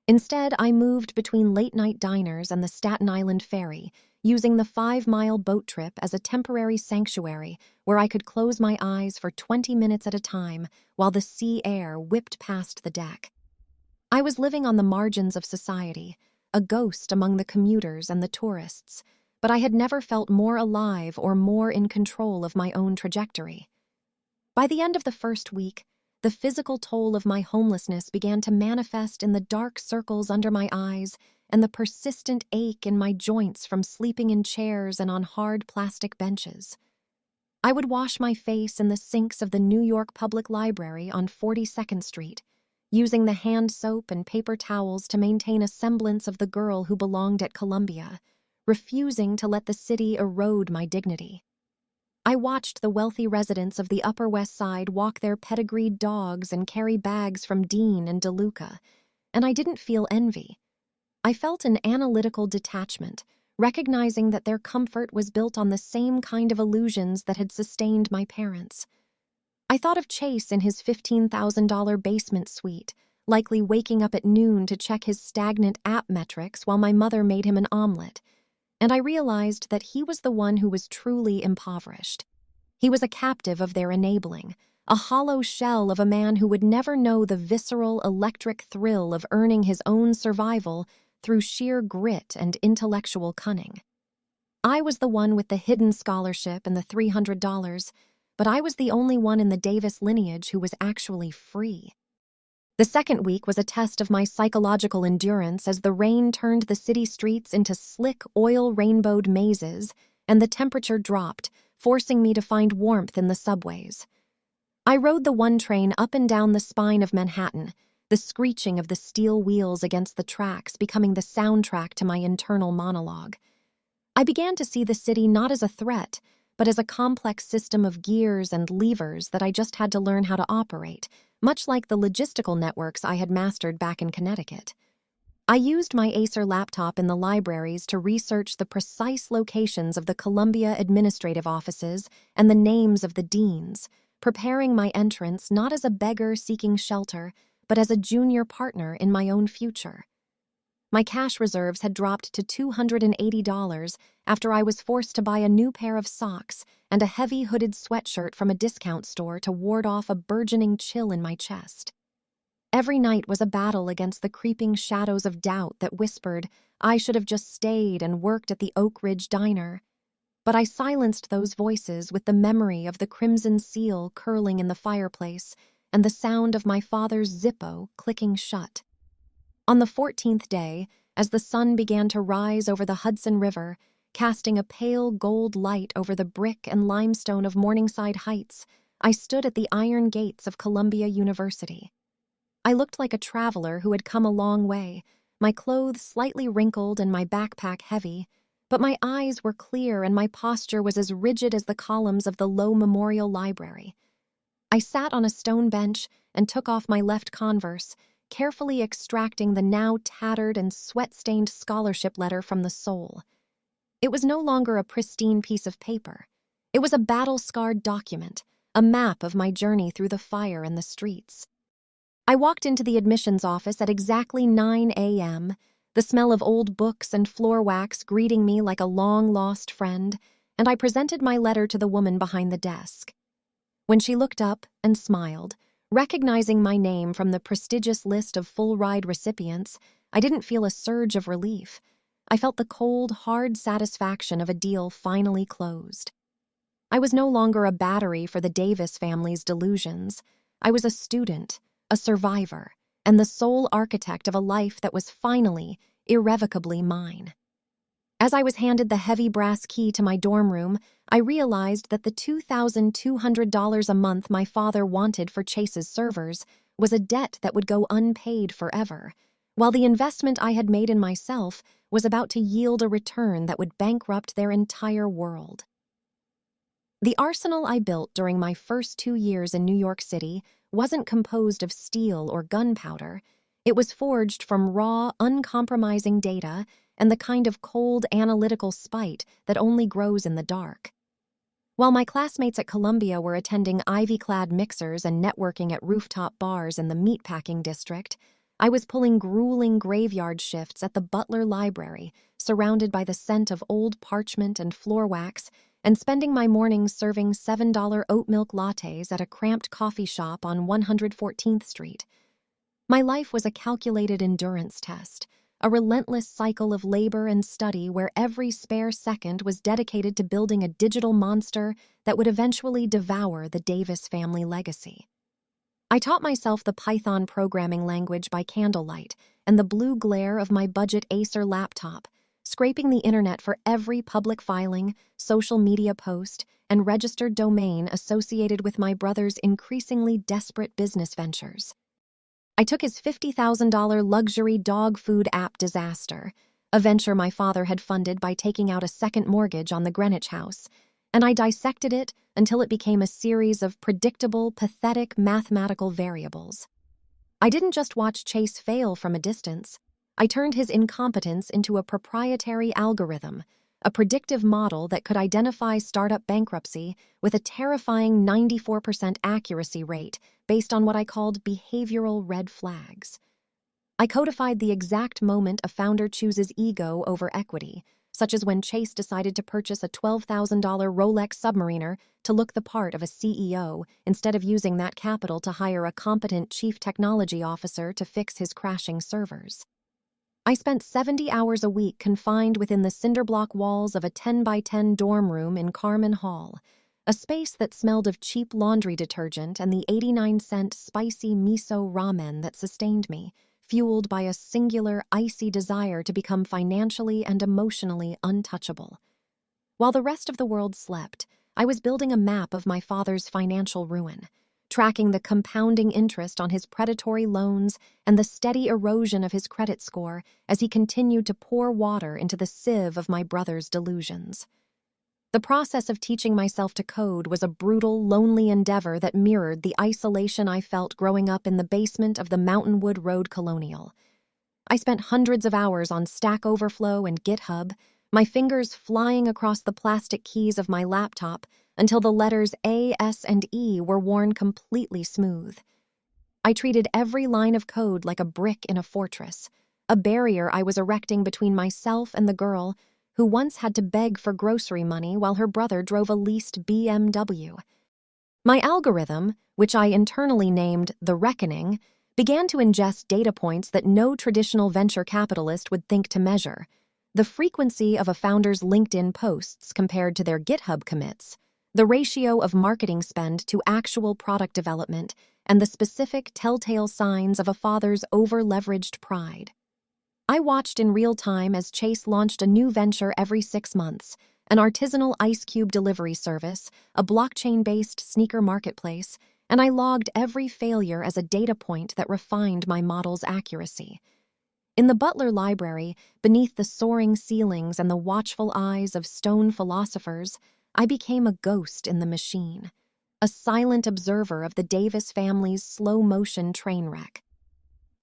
Instead, I moved between late-night diners and the Staten Island ferry, using the 5-mile boat trip as a temporary sanctuary where I could close my eyes for 20 minutes at a time while the sea air whipped past the deck. I was living on the margins of society, a ghost among the commuters and the tourists, but I had never felt more alive or more in control of my own trajectory. By the end of the first week, the physical toll of my homelessness began to manifest in the dark circles under my eyes and the persistent ache in my joints from sleeping in chairs and on hard plastic benches. I would wash my face in the sinks of the New York Public Library on 42nd Street, using the hand soap and paper towels to maintain a semblance of the girl who belonged at Columbia, refusing to let the city erode my dignity. I watched the wealthy residents of the Upper West Side walk their pedigreed dogs and carry bags from Dean and DeLuca, and I didn't feel envy. I felt an analytical detachment, recognizing that their comfort was built on the same kind of illusions that had sustained my parents. I thought of Chase in his $15,000 basement suite, likely waking up at noon to check his stagnant app metrics while my mother made him an omelet, and I realized that he was the one who was truly impoverished. He was a captive of their enabling, a hollow shell of a man who would never know the visceral, electric thrill of earning his own survival through sheer grit and intellectual cunning. I was the one with the hidden scholarship and the $300, but I was the only one in the Davis lineage who was actually free. The second week was a test of my psychological endurance as the rain turned the city streets into slick, oil-rainbowed mazes, and the temperature dropped, forcing me to find warmth in the subways. I rode the one train up and down the spine of Manhattan, the screeching of the steel wheels against the tracks becoming the soundtrack to my internal monologue. I began to see the city not as a threat, but as a complex system of gears and levers that I just had to learn how to operate, much like the logistical networks I had mastered back in Connecticut. I used my Acer laptop in the libraries to research the precise locations of the Columbia administrative offices and the names of the deans, preparing my entrance not as a beggar seeking shelter, but as a junior partner in my own future. My cash reserves had dropped to $280 after I was forced to buy a new pair of socks and a heavy hooded sweatshirt from a discount store to ward off a burgeoning chill in my chest. Every night was a battle against the creeping shadows of doubt that whispered I should have just stayed and worked at the Oak Ridge Diner. But I silenced those voices with the memory of the crimson seal curling in the fireplace and the sound of my father's Zippo clicking shut. On the 14th day, as the sun began to rise over the Hudson River, casting a pale gold light over the brick and limestone of Morningside Heights, I stood at the iron gates of Columbia University. I looked like a traveler who had come a long way, my clothes slightly wrinkled and my backpack heavy, but my eyes were clear and my posture was as rigid as the columns of the Low Memorial Library. I sat on a stone bench and took off my left Converse, carefully extracting the now tattered and sweat-stained scholarship letter from the sole. It was no longer a pristine piece of paper. It was a battle-scarred document, a map of my journey through the fire and the streets. I walked into the admissions office at exactly 9 a.m., the smell of old books and floor wax greeting me like a long-lost friend, and I presented my letter to the woman behind the desk. When she looked up and smiled, recognizing my name from the prestigious list of full-ride recipients, I didn't feel a surge of relief. I felt the cold, hard satisfaction of a deal finally closed. I was no longer a battery for the Davis family's delusions. I was a student, a survivor, and the sole architect of a life that was finally, irrevocably mine. As I was handed the heavy brass key to my dorm room, I realized that the $2,200 a month my father wanted for Chase's servers was a debt that would go unpaid forever, while the investment I had made in myself was about to yield a return that would bankrupt their entire world. The arsenal I built during my first 2 years in New York City wasn't composed of steel or gunpowder. It was forged from raw, uncompromising data and the kind of cold, analytical spite that only grows in the dark. While my classmates at Columbia were attending ivy-clad mixers and networking at rooftop bars in the meatpacking district, I was pulling grueling graveyard shifts at the Butler Library, surrounded by the scent of old parchment and floor wax, and spending my mornings serving $7 oat milk lattes at a cramped coffee shop on 114th Street. My life was a calculated endurance test, a relentless cycle of labor and study where every spare second was dedicated to building a digital monster that would eventually devour the Davis family legacy. I taught myself the Python programming language by candlelight and the blue glare of my budget Acer laptop, scraping the internet for every public filing, social media post, and registered domain associated with my brother's increasingly desperate business ventures. I took his $50,000 luxury dog food app disaster, a venture my father had funded by taking out a second mortgage on the Greenwich house, and I dissected it until it became a series of predictable, pathetic mathematical variables. I didn't just watch Chase fail from a distance. I turned his incompetence into a proprietary algorithm, a predictive model that could identify startup bankruptcy with a terrifying 94% accuracy rate based on what I called behavioral red flags. I codified the exact moment a founder chooses ego over equity, such as when Chase decided to purchase a $12,000 Rolex Submariner to look the part of a CEO instead of using that capital to hire a competent chief technology officer to fix his crashing servers. I spent 70 hours a week confined within the cinderblock walls of a 10-by-10 dorm room in Carman Hall, a space that smelled of cheap laundry detergent and the 89-cent spicy miso ramen that sustained me, fueled by a singular, icy desire to become financially and emotionally untouchable. While the rest of the world slept, I was building a map of my father's financial ruin, tracking the compounding interest on his predatory loans and the steady erosion of his credit score as he continued to pour water into the sieve of my brother's delusions. The process of teaching myself to code was a brutal, lonely endeavor that mirrored the isolation I felt growing up in the basement of the Mountainwood Road Colonial. I spent hundreds of hours on Stack Overflow and GitHub, my fingers flying across the plastic keys of my laptop until the letters A, S, and E were worn completely smooth. I treated every line of code like a brick in a fortress, a barrier I was erecting between myself and the girl who once had to beg for grocery money while her brother drove a leased BMW. My algorithm, which I internally named The Reckoning, began to ingest data points that no traditional venture capitalist would think to measure: the frequency of a founder's LinkedIn posts compared to their GitHub commits, the ratio of marketing spend to actual product development, and the specific telltale signs of a father's over-leveraged pride. I watched in real time as Chase launched a new venture every 6 months, an artisanal ice cube delivery service, a blockchain-based sneaker marketplace, and I logged every failure as a data point that refined my model's accuracy. In the Butler Library, beneath the soaring ceilings and the watchful eyes of stone philosophers, I became a ghost in the machine, a silent observer of the Davis family's slow-motion train wreck.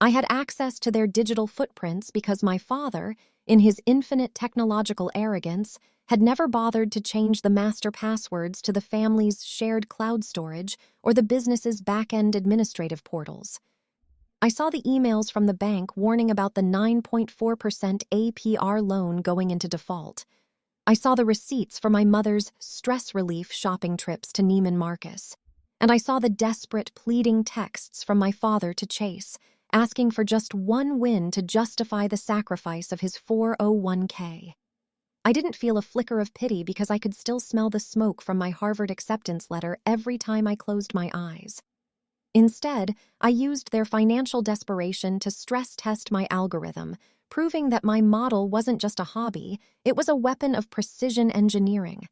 I had access to their digital footprints because my father, in his infinite technological arrogance, had never bothered to change the master passwords to the family's shared cloud storage or the business's back-end administrative portals. I saw the emails from the bank warning about the 9.4% APR loan going into default. I saw the receipts for my mother's stress relief shopping trips to Neiman Marcus. And I saw the desperate, pleading texts from my father to Chase, asking for just one win to justify the sacrifice of his 401k. I didn't feel a flicker of pity because I could still smell the smoke from my Harvard acceptance letter every time I closed my eyes. Instead, I used their financial desperation to stress test my algorithm, proving that my model wasn't just a hobby, it was a weapon of precision engineering.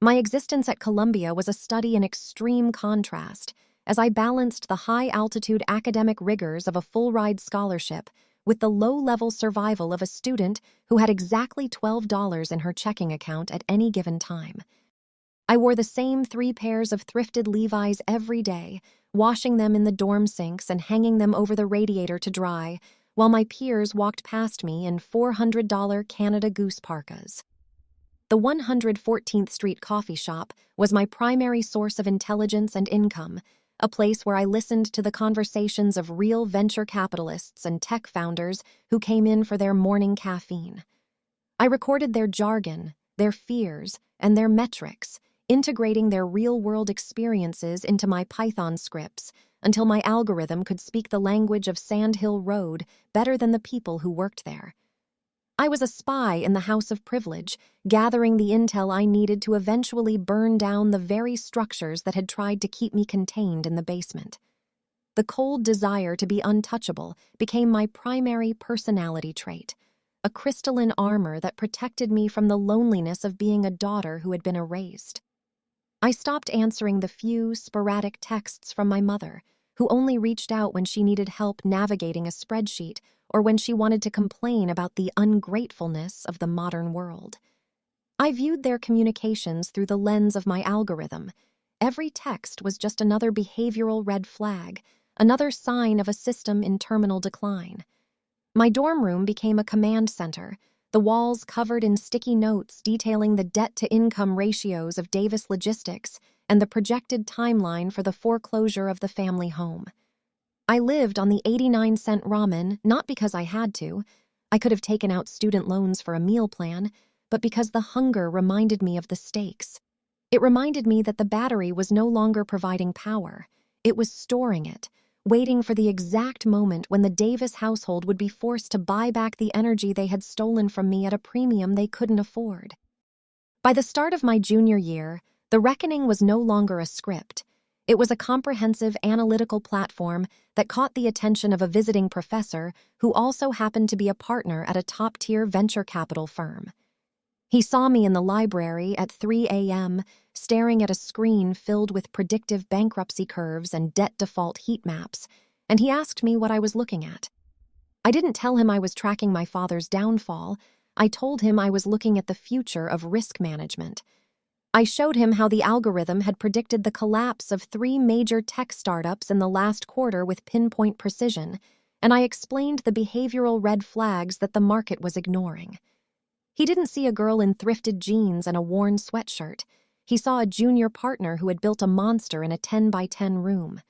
My existence at Columbia was a study in extreme contrast, as I balanced the high-altitude academic rigors of a full-ride scholarship with the low-level survival of a student who had exactly $12 in her checking account at any given time. I wore the same 3 pairs of thrifted Levi's every day, washing them in the dorm sinks and hanging them over the radiator to dry, while my peers walked past me in $400 Canada Goose parkas. The 114th Street coffee shop was my primary source of intelligence and income, a place where I listened to the conversations of real venture capitalists and tech founders who came in for their morning caffeine. I recorded their jargon, their fears, and their metrics, integrating their real-world experiences into my Python scripts until my algorithm could speak the language of Sand Hill Road better than the people who worked there. I was a spy in the House of Privilege, gathering the intel I needed to eventually burn down the very structures that had tried to keep me contained in the basement. The cold desire to be untouchable became my primary personality trait, a crystalline armor that protected me from the loneliness of being a daughter who had been erased. I stopped answering the few, sporadic texts from my mother, who only reached out when she needed help navigating a spreadsheet or when she wanted to complain about the ungratefulness of the modern world. I viewed their communications through the lens of my algorithm. Every text was just another behavioral red flag, another sign of a system in terminal decline. My dorm room became a command center, the walls covered in sticky notes detailing the debt-to-income ratios of Davis Logistics and the projected timeline for the foreclosure of the family home. I lived on the 89-cent ramen not because I had to. I could have taken out student loans for a meal plan, but because the hunger reminded me of the stakes. It reminded me that the battery was no longer providing power. It was storing it, waiting for the exact moment when the Davis household would be forced to buy back the energy they had stolen from me at a premium they couldn't afford. By the start of my junior year, the reckoning was no longer a script. It was a comprehensive analytical platform that caught the attention of a visiting professor who also happened to be a partner at a top-tier venture capital firm. He saw me in the library at 3 a.m., staring at a screen filled with predictive bankruptcy curves and debt default heat maps, and he asked me what I was looking at. I didn't tell him I was tracking my father's downfall. I told him I was looking at the future of risk management. I showed him how the algorithm had predicted the collapse of 3 major tech startups in the last quarter with pinpoint precision, and I explained the behavioral red flags that the market was ignoring. He didn't see a girl in thrifted jeans and a worn sweatshirt. He saw a junior partner who had built a monster in a 10-by-10 room.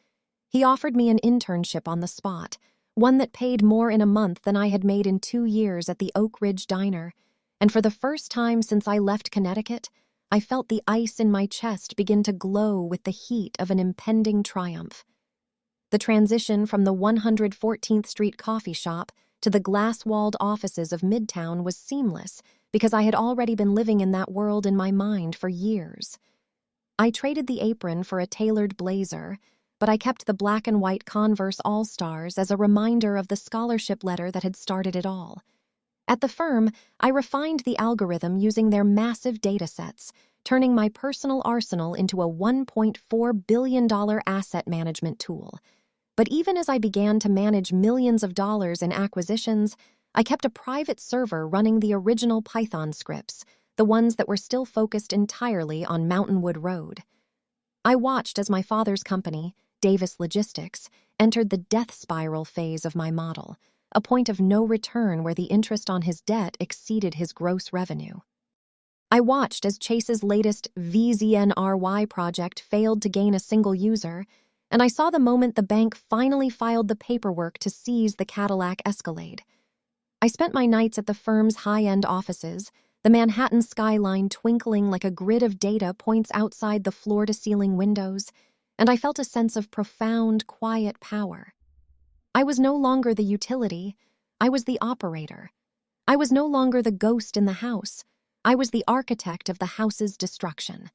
He offered me an internship on the spot, one that paid more in a month than I had made in 2 years at the Oak Ridge Diner, and for the first time since I left Connecticut, I felt the ice in my chest begin to glow with the heat of an impending triumph. The transition from the 114th Street coffee shop to the glass-walled offices of Midtown was seamless because I had already been living in that world in my mind for years. I traded the apron for a tailored blazer, but I kept the black and white Converse All-Stars as a reminder of the scholarship letter that had started it all. At the firm, I refined the algorithm using their massive data sets, turning my personal arsenal into a $1.4 billion asset management tool. But even as I began to manage millions of dollars in acquisitions, I kept a private server running the original Python scripts, the ones that were still focused entirely on Mountainwood Road. I watched as my father's company, Davis Logistics, entered the death spiral phase of my model, a point of no return where the interest on his debt exceeded his gross revenue. I watched as Chase's latest VZNRY project failed to gain a single user, and I saw the moment the bank finally filed the paperwork to seize the Cadillac Escalade. I spent my nights at the firm's high-end offices, the Manhattan skyline twinkling like a grid of data points outside the floor-to-ceiling windows, and I felt a sense of profound, quiet power. I was no longer the utility, I was the operator. I was no longer the ghost in the house, I was the architect of the house's destruction.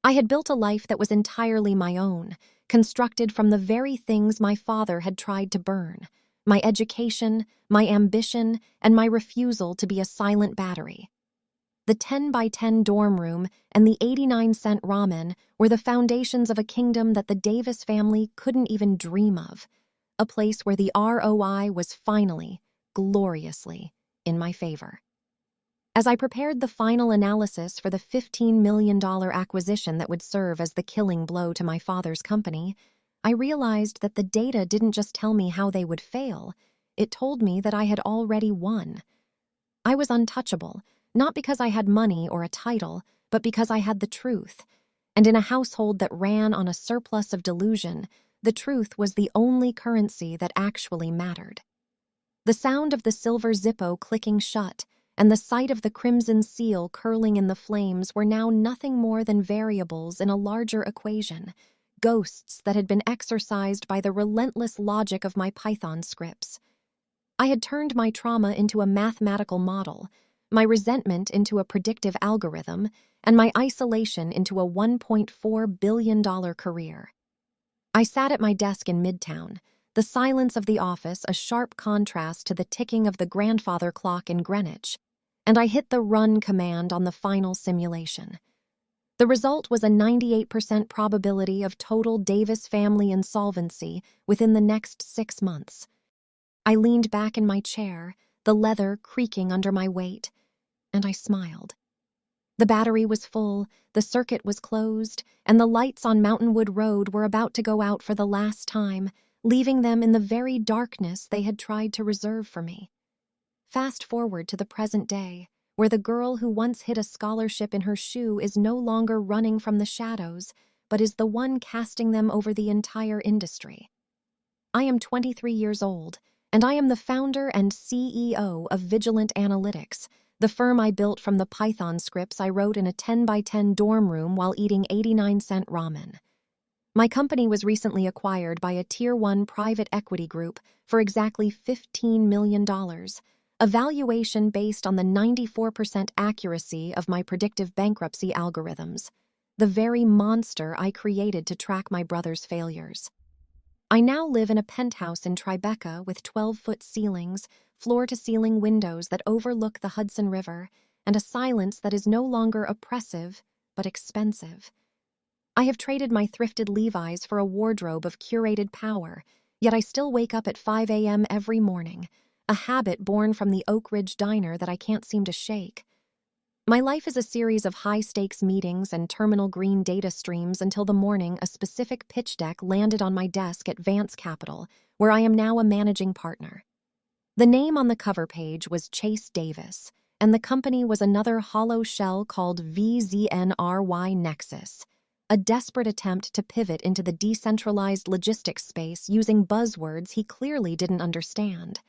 I had built a life that was entirely my own, constructed from the very things my father had tried to burn: my education, my ambition, and my refusal to be a silent battery. The 10 by 10 dorm room and the 89-cent ramen were the foundations of a kingdom that the Davis family couldn't even dream of, a place where the ROI was finally, gloriously, in my favor. As I prepared the final analysis for the $15 million acquisition that would serve as the killing blow to my father's company, I realized that the data didn't just tell me how they would fail, it told me that I had already won. I was untouchable, not because I had money or a title, but because I had the truth. And in a household that ran on a surplus of delusion, the truth was the only currency that actually mattered. The sound of the silver Zippo clicking shut and the sight of the crimson seal curling in the flames were now nothing more than variables in a larger equation, ghosts that had been exorcised by the relentless logic of my Python scripts. I had turned my trauma into a mathematical model, my resentment into a predictive algorithm, and my isolation into a $1.4 billion career. I sat at my desk in Midtown, the silence of the office a sharp contrast to the ticking of the grandfather clock in Greenwich, and I hit the run command on the final simulation. The result was a 98% probability of total Davis family insolvency within the next 6 months. I leaned back in my chair, the leather creaking under my weight, and I smiled. The battery was full, the circuit was closed, and the lights on Mountainwood Road were about to go out for the last time, leaving them in the very darkness they had tried to reserve for me. Fast forward to the present day, where the girl who once hid a scholarship in her shoe is no longer running from the shadows, but is the one casting them over the entire industry. I am 23 years old, and I am the founder and CEO of Vigilant Analytics, the firm I built from the Python scripts I wrote in a 10 by 10 dorm room while eating 89-cent ramen. My company was recently acquired by a Tier 1 private equity group for exactly $15 million, a valuation based on the 94% accuracy of my predictive bankruptcy algorithms, the very monster I created to track my brother's failures. I now live in a penthouse in Tribeca with 12-foot ceilings, floor-to-ceiling windows that overlook the Hudson River, and a silence that is no longer oppressive, but expensive. I have traded my thrifted Levi's for a wardrobe of curated power, yet I still wake up at 5 a.m. every morning, a habit born from the Oak Ridge diner that I can't seem to shake. My life is a series of high-stakes meetings and terminal green data streams until the morning a specific pitch deck landed on my desk at Vance Capital, where I am now a managing partner. The name on the cover page was Chase Davis, and the company was another hollow shell called VZNRY Nexus, a desperate attempt to pivot into the decentralized logistics space using buzzwords he clearly didn't understand.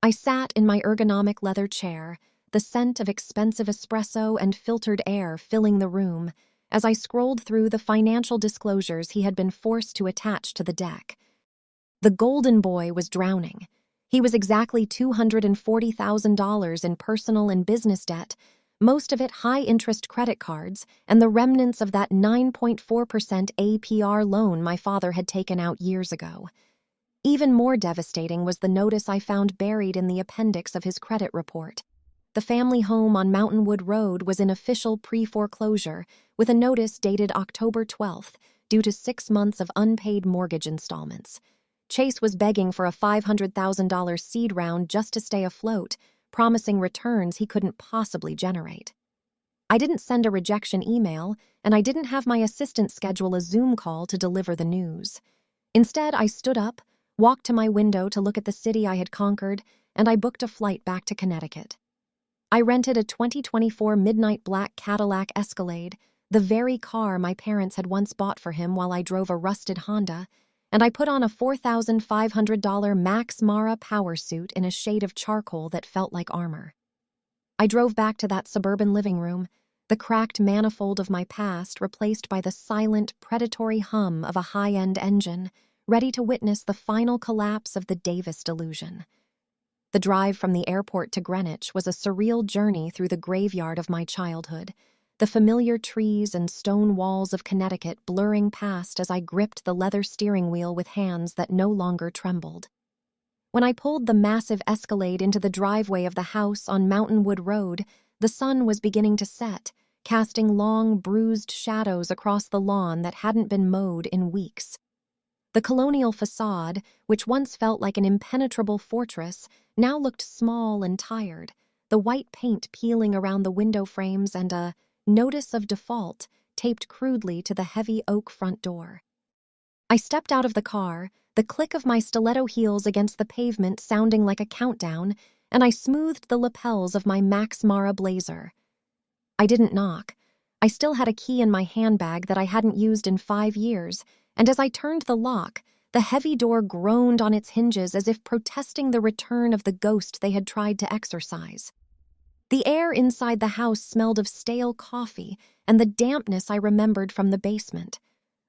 I sat in my ergonomic leather chair, the scent of expensive espresso and filtered air filling the room, as I scrolled through the financial disclosures he had been forced to attach to the deck. The golden boy was drowning. He was exactly $240,000 in personal and business debt, most of it high-interest credit cards, and the remnants of that 9.4% APR loan my father had taken out years ago. Even more devastating was the notice I found buried in the appendix of his credit report. The family home on Mountainwood Road was in official pre-foreclosure, with a notice dated October 12th, due to 6 months of unpaid mortgage installments. Chase was begging for a $500,000 seed round just to stay afloat, promising returns he couldn't possibly generate. I didn't send a rejection email, and I didn't have my assistant schedule a Zoom call to deliver the news. Instead, I stood up, walked to my window to look at the city I had conquered, and I booked a flight back to Connecticut. I rented a 2024 midnight black Cadillac Escalade, the very car my parents had once bought for him while I drove a rusted Honda, and I put on a $4,500 Max Mara power suit in a shade of charcoal that felt like armor. I drove back to that suburban living room, the cracked manifold of my past replaced by the silent, predatory hum of a high-end engine, ready to witness the final collapse of the Davis delusion. The drive from the airport to Greenwich was a surreal journey through the graveyard of my childhood, the familiar trees and stone walls of Connecticut blurring past as I gripped the leather steering wheel with hands that no longer trembled. When I pulled the massive Escalade into the driveway of the house on Mountainwood Road, the sun was beginning to set, casting long, bruised shadows across the lawn that hadn't been mowed in weeks. The colonial facade, which once felt like an impenetrable fortress, now looked small and tired, the white paint peeling around the window frames and a notice of default taped crudely to the heavy oak front door. I stepped out of the car, the click of my stiletto heels against the pavement sounding like a countdown, and I smoothed the lapels of my Max Mara blazer. I didn't knock. I still had a key in my handbag that I hadn't used in 5 years, and as I turned the lock, the heavy door groaned on its hinges as if protesting the return of the ghost they had tried to exorcise. The air inside the house smelled of stale coffee and the dampness I remembered from the basement,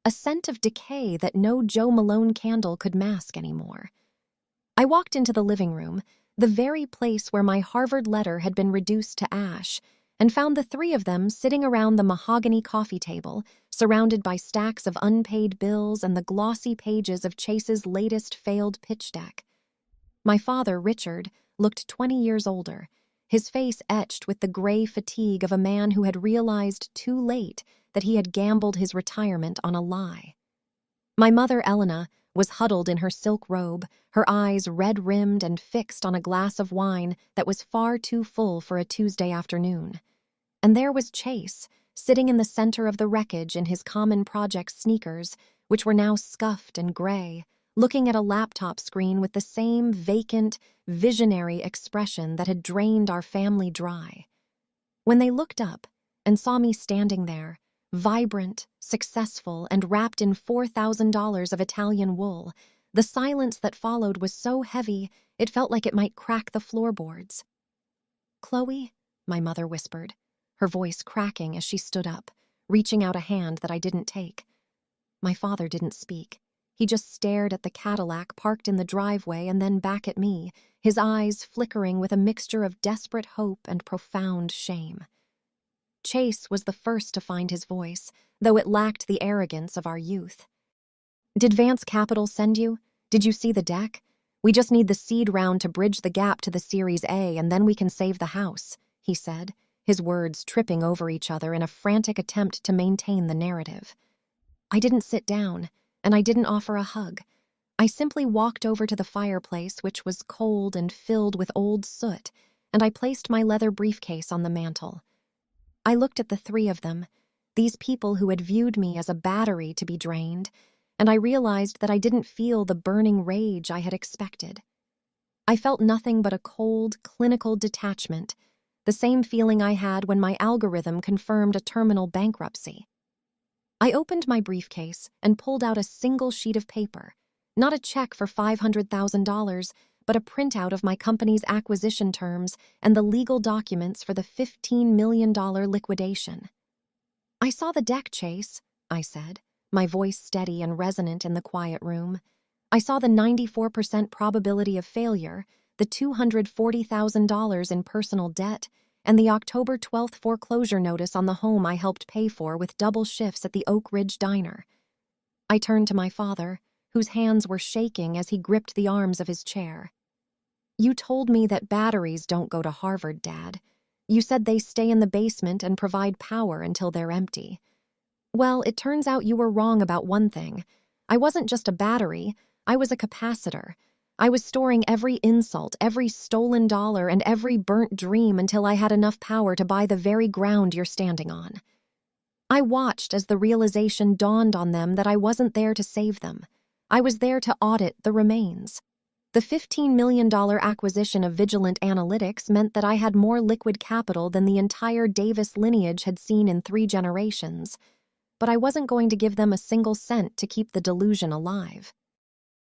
a scent of decay that no Joe Malone candle could mask anymore. I walked into the living room, the very place where my Harvard letter had been reduced to ash, and found the three of them sitting around the mahogany coffee table, surrounded by stacks of unpaid bills and the glossy pages of Chase's latest failed pitch deck. My father, Richard, looked 20 years older, his face etched with the gray fatigue of a man who had realized too late that he had gambled his retirement on a lie. My mother, Elena, was huddled in her silk robe, her eyes red-rimmed and fixed on a glass of wine that was far too full for a Tuesday afternoon. And there was Chase, sitting in the center of the wreckage in his common project sneakers, which were now scuffed and gray, looking at a laptop screen with the same vacant, visionary expression that had drained our family dry. When they looked up and saw me standing there, vibrant, successful, and wrapped in $4,000 of Italian wool, the silence that followed was so heavy it felt like it might crack the floorboards. "Chloe," my mother whispered, her voice cracking as she stood up, reaching out a hand that I didn't take. My father didn't speak. He just stared at the Cadillac parked in the driveway and then back at me, his eyes flickering with a mixture of desperate hope and profound shame. Chase was the first to find his voice, though it lacked the arrogance of our youth. "Did Vance Capital send you? Did you see the deck? We just need the seed round to bridge the gap to the Series A, and then we can save the house," he said, his words tripping over each other in a frantic attempt to maintain the narrative. I didn't sit down, and I didn't offer a hug. I simply walked over to the fireplace, which was cold and filled with old soot, and I placed my leather briefcase on the mantel. I looked at the three of them, these people who had viewed me as a battery to be drained, and I realized that I didn't feel the burning rage I had expected. I felt nothing but a cold, clinical detachment, the same feeling I had when my algorithm confirmed a terminal bankruptcy. I opened my briefcase and pulled out a single sheet of paper, not a check for $500,000, but a printout of my company's acquisition terms and the legal documents for the $15 million liquidation. "I saw the deck, Chase," I said, my voice steady and resonant in the quiet room. "I saw the 94% probability of failure, the $240,000 in personal debt, and the October 12th foreclosure notice on the home I helped pay for with double shifts at the Oak Ridge Diner." I turned to my father, whose hands were shaking as he gripped the arms of his chair. "You told me that batteries don't go to Harvard, Dad. You said they stay in the basement and provide power until they're empty. Well, it turns out you were wrong about one thing. I wasn't just a battery, I was a capacitor. I was storing every insult, every stolen dollar, and every burnt dream until I had enough power to buy the very ground you're standing on." I watched as the realization dawned on them that I wasn't there to save them. I was there to audit the remains. The $15 million acquisition of Vigilant Analytics meant that I had more liquid capital than the entire Davis lineage had seen in 3 generations. But I wasn't going to give them a single cent to keep the delusion alive.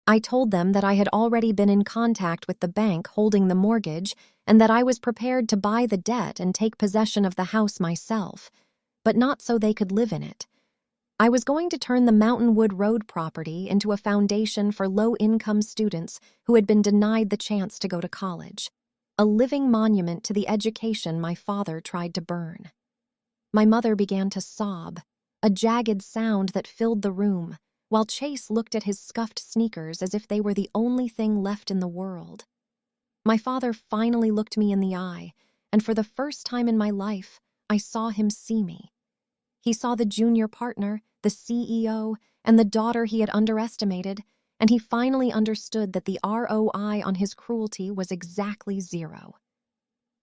I told them that I had already been in contact with the bank holding the mortgage and that I was prepared to buy the debt and take possession of the house myself, but not so they could live in it. I was going to turn the Mountainwood Road property into a foundation for low-income students who had been denied the chance to go to college, a living monument to the education my father tried to burn. My mother began to sob, a jagged sound that filled the room, while Chase looked at his scuffed sneakers as if they were the only thing left in the world. My father finally looked me in the eye, and for the first time in my life, I saw him see me. He saw the junior partner, the CEO, and the daughter he had underestimated, and he finally understood that the ROI on his cruelty was exactly 0.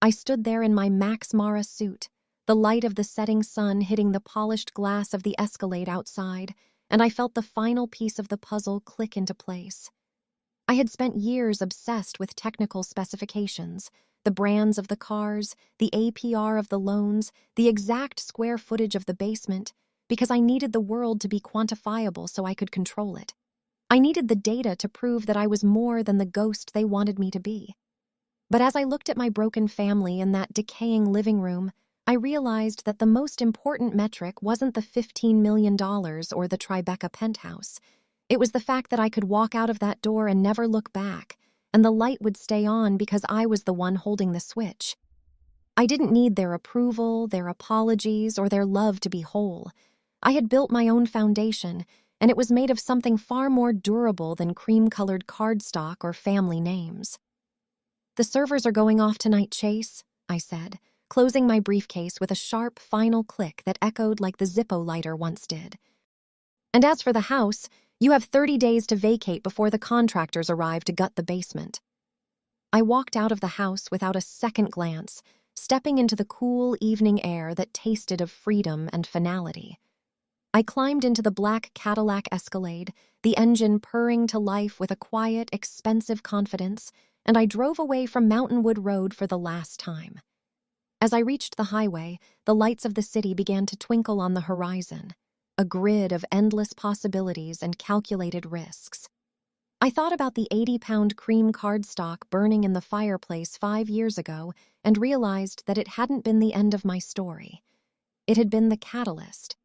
I stood there in my Max Mara suit, the light of the setting sun hitting the polished glass of the Escalade outside, and I felt the final piece of the puzzle click into place. I had spent years obsessed with technical specifications, the brands of the cars, the APR of the loans, the exact square footage of the basement, because I needed the world to be quantifiable so I could control it. I needed the data to prove that I was more than the ghost they wanted me to be. But as I looked at my broken family in that decaying living room, I realized that the most important metric wasn't the $15 million or the Tribeca penthouse. It was the fact that I could walk out of that door and never look back, and the light would stay on because I was the one holding the switch. I didn't need their approval, their apologies, or their love to be whole. I had built my own foundation, and it was made of something far more durable than cream-colored cardstock or family names. "The servers are going off tonight, Chase," I said, closing my briefcase with a sharp final click that echoed like the Zippo lighter once did. "And as for the house, you have 30 days to vacate before the contractors arrive to gut the basement." I walked out of the house without a second glance, stepping into the cool evening air that tasted of freedom and finality. I climbed into the black Cadillac Escalade, the engine purring to life with a quiet, expensive confidence, and I drove away from Mountainwood Road for the last time. As I reached the highway, the lights of the city began to twinkle on the horizon, a grid of endless possibilities and calculated risks. I thought about the 80-pound cream cardstock burning in the fireplace 5 years ago and realized that it hadn't been the end of my story. It had been the catalyst.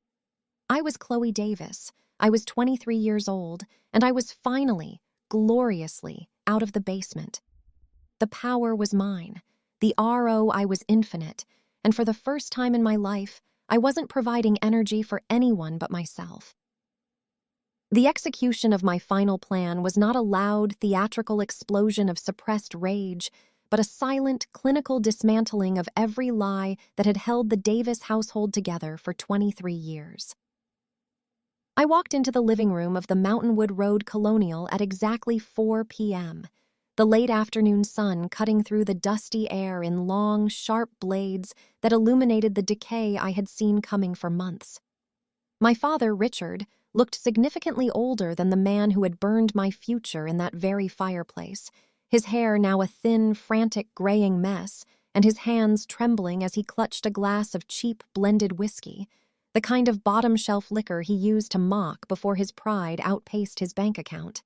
I was Chloe Davis, I was 23 years old, and I was finally, gloriously, out of the basement. The power was mine. The ROI was infinite, and for the first time in my life, I wasn't providing energy for anyone but myself. The execution of my final plan was not a loud, theatrical explosion of suppressed rage, but a silent, clinical dismantling of every lie that had held the Davis household together for 23 years. I walked into the living room of the Mountainwood Road Colonial at exactly 4 p.m., the late afternoon sun cutting through the dusty air in long, sharp blades that illuminated the decay I had seen coming for months. My father, Richard, looked significantly older than the man who had burned my future in that very fireplace, his hair now a thin, frantic, graying mess, and his hands trembling as he clutched a glass of cheap blended whiskey, the kind of bottom-shelf liquor he used to mock before his pride outpaced his bank account.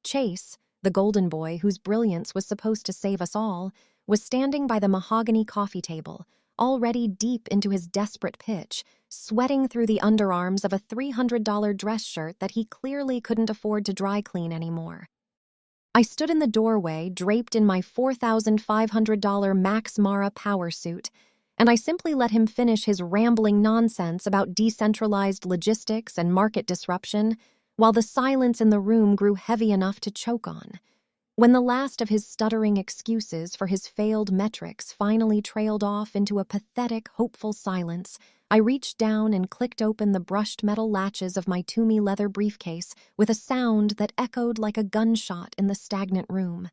Chase, the golden boy whose brilliance was supposed to save us all, was standing by the mahogany coffee table, already deep into his desperate pitch, sweating through the underarms of a $300 dress shirt that he clearly couldn't afford to dry clean anymore. I stood in the doorway, draped in my $4,500 Max Mara power suit, and I simply let him finish his rambling nonsense about decentralized logistics and market disruption, while the silence in the room grew heavy enough to choke on. When the last of his stuttering excuses for his failed metrics finally trailed off into a pathetic, hopeful silence, I reached down and clicked open the brushed metal latches of my Toomey leather briefcase with a sound that echoed like a gunshot in the stagnant room.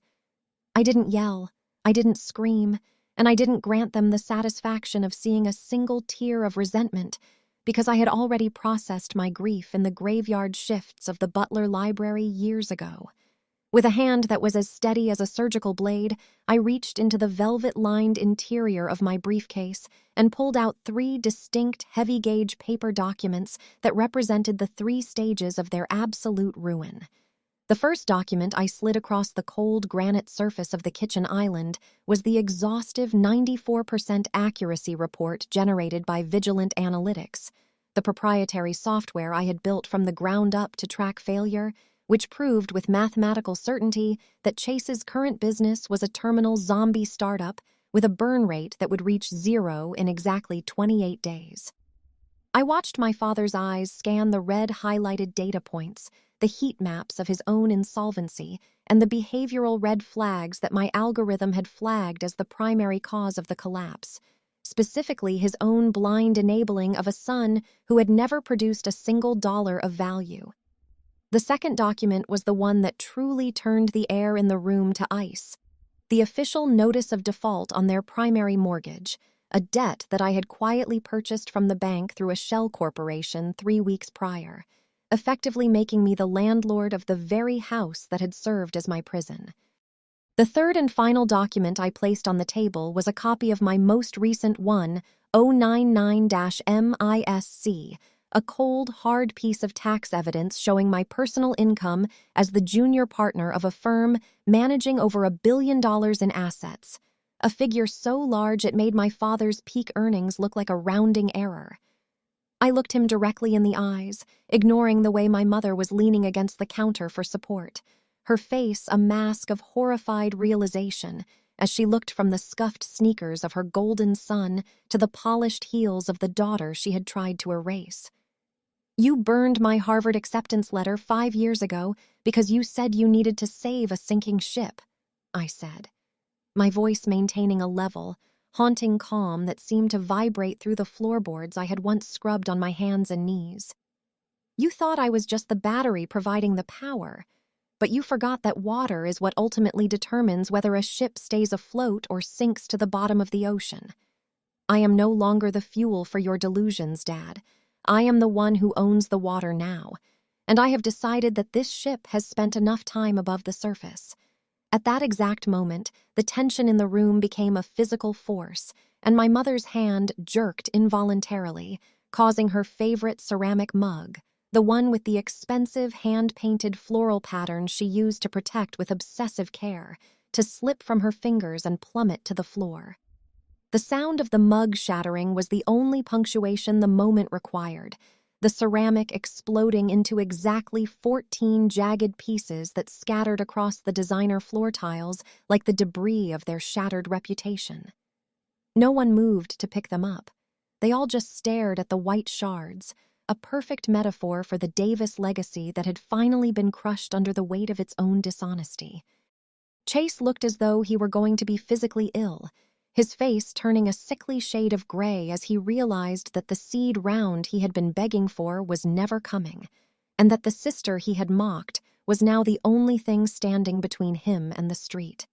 I didn't yell, I didn't scream, and I didn't grant them the satisfaction of seeing a single tear of resentment, because I had already processed my grief in the graveyard shifts of the Butler Library years ago. With a hand that was as steady as a surgical blade, I reached into the velvet-lined interior of my briefcase and pulled out 3 distinct heavy-gauge paper documents that represented the 3 stages of their absolute ruin. The first document I slid across the cold granite surface of the kitchen island was the exhaustive 94% accuracy report generated by Vigilant Analytics, the proprietary software I had built from the ground up to track failure, which proved with mathematical certainty that Chase's current business was a terminal zombie startup with a burn rate that would reach 0 in exactly 28 days. I watched my father's eyes scan the red highlighted data points, the heat maps of his own insolvency, and the behavioral red flags that my algorithm had flagged as the primary cause of the collapse, specifically his own blind enabling of a son who had never produced a single dollar of value. The second document was the one that truly turned the air in the room to ice. The official notice of default on their primary mortgage, a debt that I had quietly purchased from the bank through a shell corporation 3 weeks prior, effectively making me the landlord of the very house that had served as my prison. The third and final document I placed on the table was a copy of my most recent 1099-MISC, a cold, hard piece of tax evidence showing my personal income as the junior partner of a firm managing over $1 billion in assets, a figure so large it made my father's peak earnings look like a rounding error. I looked him directly in the eyes, ignoring the way my mother was leaning against the counter for support, her face a mask of horrified realization as she looked from the scuffed sneakers of her golden son to the polished heels of the daughter she had tried to erase. "You burned my Harvard acceptance letter 5 years ago because you said you needed to save a sinking ship," I said, my voice maintaining a level, haunting calm that seemed to vibrate through the floorboards I had once scrubbed on my hands and knees. "You thought I was just the battery providing the power, but you forgot that water is what ultimately determines whether a ship stays afloat or sinks to the bottom of the ocean. I am no longer the fuel for your delusions, Dad. I am the one who owns the water now, and I have decided that this ship has spent enough time above the surface." At that exact moment, the tension in the room became a physical force, and my mother's hand jerked involuntarily, causing her favorite ceramic mug, the one with the expensive hand-painted floral patterns she used to protect with obsessive care, to slip from her fingers and plummet to the floor. The sound of the mug shattering was the only punctuation the moment required, the ceramic exploding into exactly 14 jagged pieces that scattered across the designer floor tiles like the debris of their shattered reputation. No one moved to pick them up. They all just stared at the white shards, a perfect metaphor for the Davis legacy that had finally been crushed under the weight of its own dishonesty. Chase looked as though he were going to be physically ill, his face turning a sickly shade of gray as he realized that the seed round he had been begging for was never coming, and that the sister he had mocked was now the only thing standing between him and the street.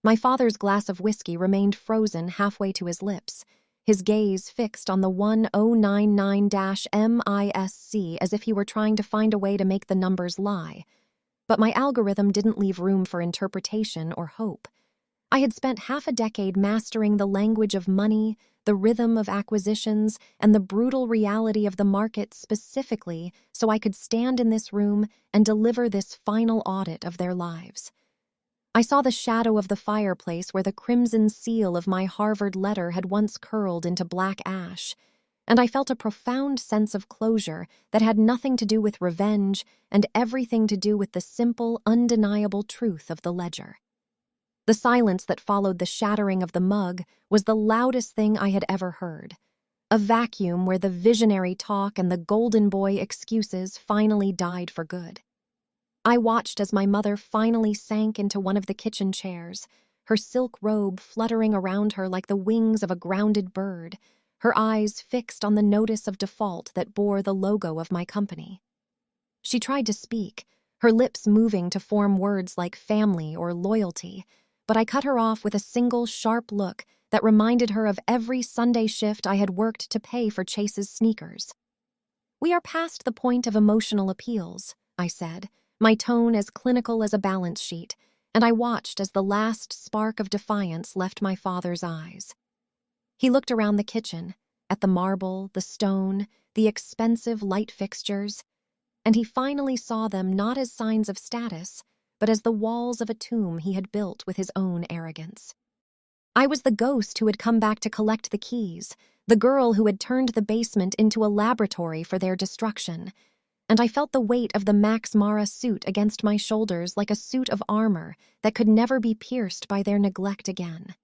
My father's glass of whiskey remained frozen halfway to his lips, his gaze fixed on the 1099-MISC as if he were trying to find a way to make the numbers lie. But my algorithm didn't leave room for interpretation or hope. I had spent half a decade mastering the language of money, the rhythm of acquisitions, and the brutal reality of the market specifically so I could stand in this room and deliver this final audit of their lives. I saw the shadow of the fireplace where the crimson seal of my Harvard letter had once curled into black ash, and I felt a profound sense of closure that had nothing to do with revenge and everything to do with the simple, undeniable truth of the ledger. The silence that followed the shattering of the mug was the loudest thing I had ever heard, a vacuum where the visionary talk and the golden boy excuses finally died for good. I watched as my mother finally sank into one of the kitchen chairs, her silk robe fluttering around her like the wings of a grounded bird, her eyes fixed on the notice of default that bore the logo of my company. She tried to speak, her lips moving to form words like family or loyalty, but I cut her off with a single sharp look that reminded her of every Sunday shift I had worked to pay for Chase's sneakers. "We are past the point of emotional appeals," I said, my tone as clinical as a balance sheet, and I watched as the last spark of defiance left my father's eyes. He looked around the kitchen, at the marble, the stone, the expensive light fixtures, and he finally saw them not as signs of status, but as the walls of a tomb he had built with his own arrogance. I was the ghost who had come back to collect the keys, the girl who had turned the basement into a laboratory for their destruction, and I felt the weight of the Max Mara suit against my shoulders like a suit of armor that could never be pierced by their neglect again.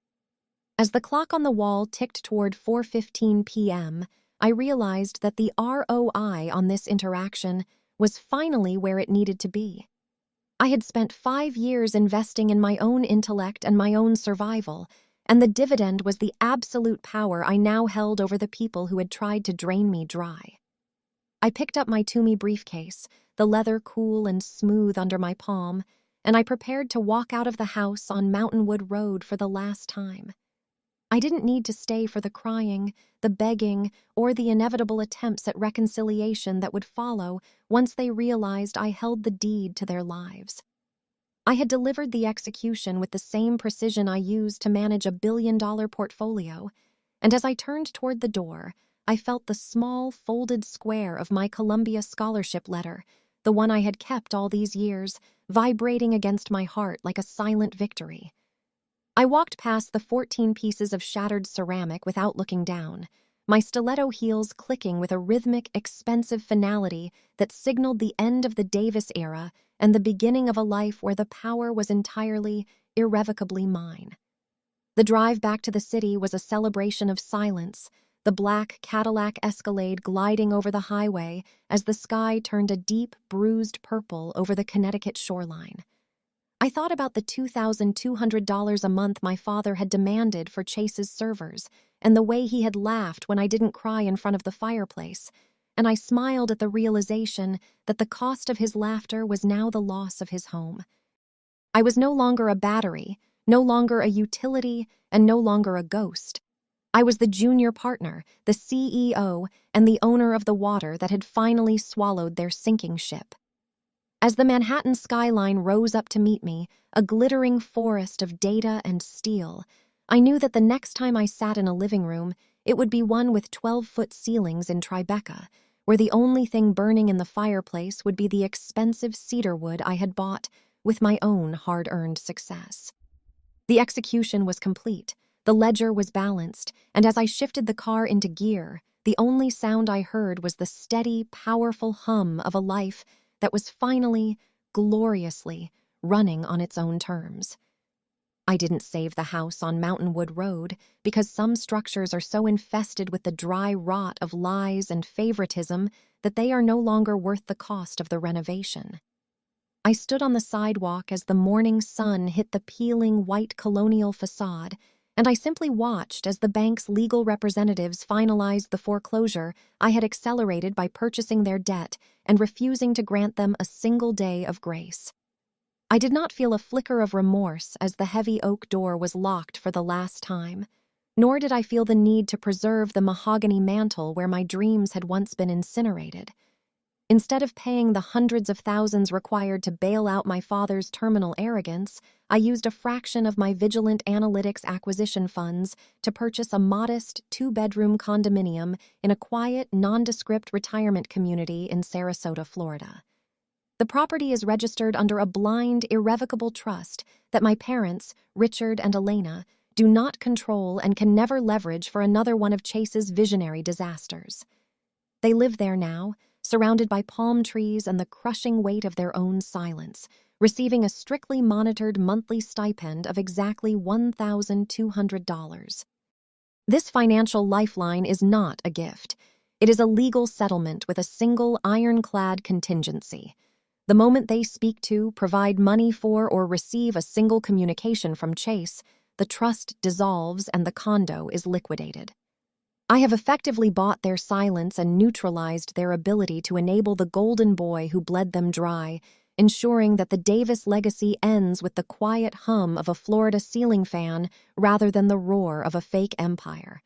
As the clock on the wall ticked toward 4:15 p.m., I realized that the ROI on this interaction was finally where it needed to be. I had spent 5 years investing in my own intellect and my own survival, and the dividend was the absolute power I now held over the people who had tried to drain me dry. I picked up my Toomey briefcase, the leather cool and smooth under my palm, and I prepared to walk out of the house on Mountainwood Road for the last time. I didn't need to stay for the crying, the begging, or the inevitable attempts at reconciliation that would follow once they realized I held the deed to their lives. I had delivered the execution with the same precision I used to manage a billion-dollar portfolio, and as I turned toward the door, I felt the small, folded square of my Columbia scholarship letter, the one I had kept all these years, vibrating against my heart like a silent victory. I walked past the 14 pieces of shattered ceramic without looking down, my stiletto heels clicking with a rhythmic, expensive finality that signaled the end of the Davis era and the beginning of a life where the power was entirely, irrevocably mine. The drive back to the city was a celebration of silence, the black Cadillac Escalade gliding over the highway as the sky turned a deep, bruised purple over the Connecticut shoreline. I thought about the $2,200 a month my father had demanded for Chase's servers and the way he had laughed when I didn't cry in front of the fireplace, and I smiled at the realization that the cost of his laughter was now the loss of his home. I was no longer a battery, no longer a utility, and no longer a ghost. I was the junior partner, the CEO, and the owner of the water that had finally swallowed their sinking ship. As the Manhattan skyline rose up to meet me, a glittering forest of data and steel, I knew that the next time I sat in a living room, it would be one with 12-foot ceilings in Tribeca, where the only thing burning in the fireplace would be the expensive cedar wood I had bought with my own hard-earned success. The execution was complete, the ledger was balanced, and as I shifted the car into gear, the only sound I heard was the steady, powerful hum of a life that was finally, gloriously, running on its own terms. I didn't save the house on Mountainwood Road because some structures are so infested with the dry rot of lies and favoritism that they are no longer worth the cost of the renovation. I stood on the sidewalk as the morning sun hit the peeling white colonial facade, and I simply watched as the bank's legal representatives finalized the foreclosure I had accelerated by purchasing their debt and refusing to grant them a single day of grace. I did not feel a flicker of remorse as the heavy oak door was locked for the last time, nor did I feel the need to preserve the mahogany mantel where my dreams had once been incinerated. Instead of paying the hundreds of thousands required to bail out my father's terminal arrogance, I used a fraction of my vigilant analytics acquisition funds to purchase a modest 2-bedroom condominium in a quiet, nondescript retirement community in Sarasota, Florida. The property is registered under a blind, irrevocable trust that my parents, Richard and Elena, do not control and can never leverage for another one of Chase's visionary disasters. They live there now, surrounded by palm trees and the crushing weight of their own silence, receiving a strictly monitored monthly stipend of exactly $1,200. This financial lifeline is not a gift. It is a legal settlement with a single ironclad contingency. The moment they speak to, provide money for, or receive a single communication from Chase, the trust dissolves and the condo is liquidated. I have effectively bought their silence and neutralized their ability to enable the golden boy who bled them dry, ensuring that the Davis legacy ends with the quiet hum of a Florida ceiling fan rather than the roar of a fake empire.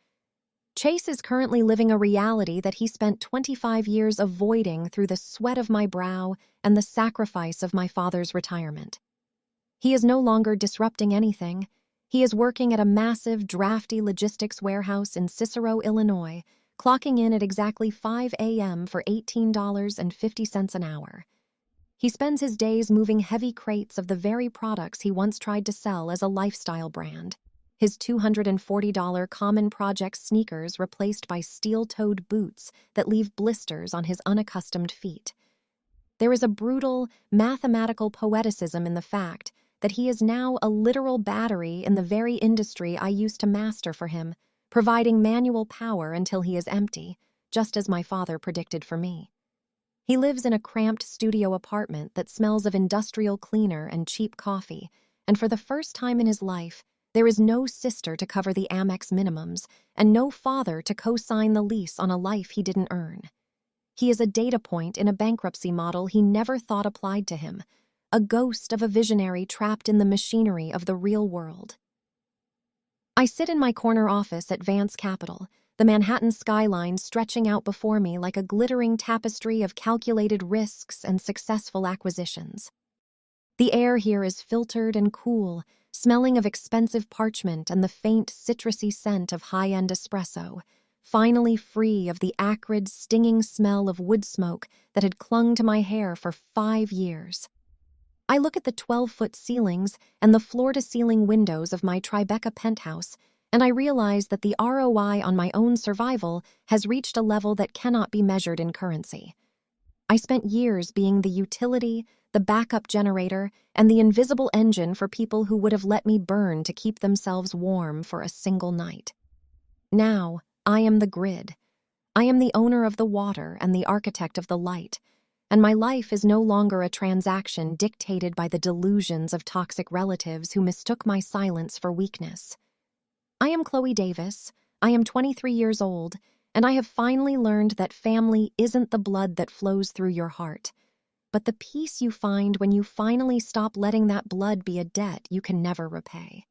Chase is currently living a reality that he spent 25 years avoiding through the sweat of my brow and the sacrifice of my father's retirement. He is no longer disrupting anything. He is working at a massive, drafty logistics warehouse in Cicero, Illinois, clocking in at exactly 5 a.m. for $18.50 an hour. He spends his days moving heavy crates of the very products he once tried to sell as a lifestyle brand. His $240 Common Project sneakers replaced by steel-toed boots that leave blisters on his unaccustomed feet. There is a brutal, mathematical poeticism in the fact that he is now a literal battery in the very industry I used to master for him, providing manual power until he is empty, just as my father predicted for me. He lives in a cramped studio apartment that smells of industrial cleaner and cheap coffee, and for the first time in his life, there is no sister to cover the Amex minimums and no father to co-sign the lease on a life he didn't earn. He is a data point in a bankruptcy model he never thought applied to him, a ghost of a visionary trapped in the machinery of the real world. I sit in my corner office at Vance Capital, the Manhattan skyline stretching out before me like a glittering tapestry of calculated risks and successful acquisitions. The air here is filtered and cool, smelling of expensive parchment and the faint citrusy scent of high-end espresso, finally free of the acrid, stinging smell of wood smoke that had clung to my hair for 5 years. I look at the 12-foot ceilings and the floor-to-ceiling windows of my Tribeca penthouse, and I realize that the ROI on my own survival has reached a level that cannot be measured in currency. I spent years being the utility, the backup generator, and the invisible engine for people who would have let me burn to keep themselves warm for a single night. Now, I am the grid. I am the owner of the water and the architect of the light, and my life is no longer a transaction dictated by the delusions of toxic relatives who mistook my silence for weakness. I am Chloe Davis, I am 23 years old, and I have finally learned that family isn't the blood that flows through your heart, but the peace you find when you finally stop letting that blood be a debt you can never repay.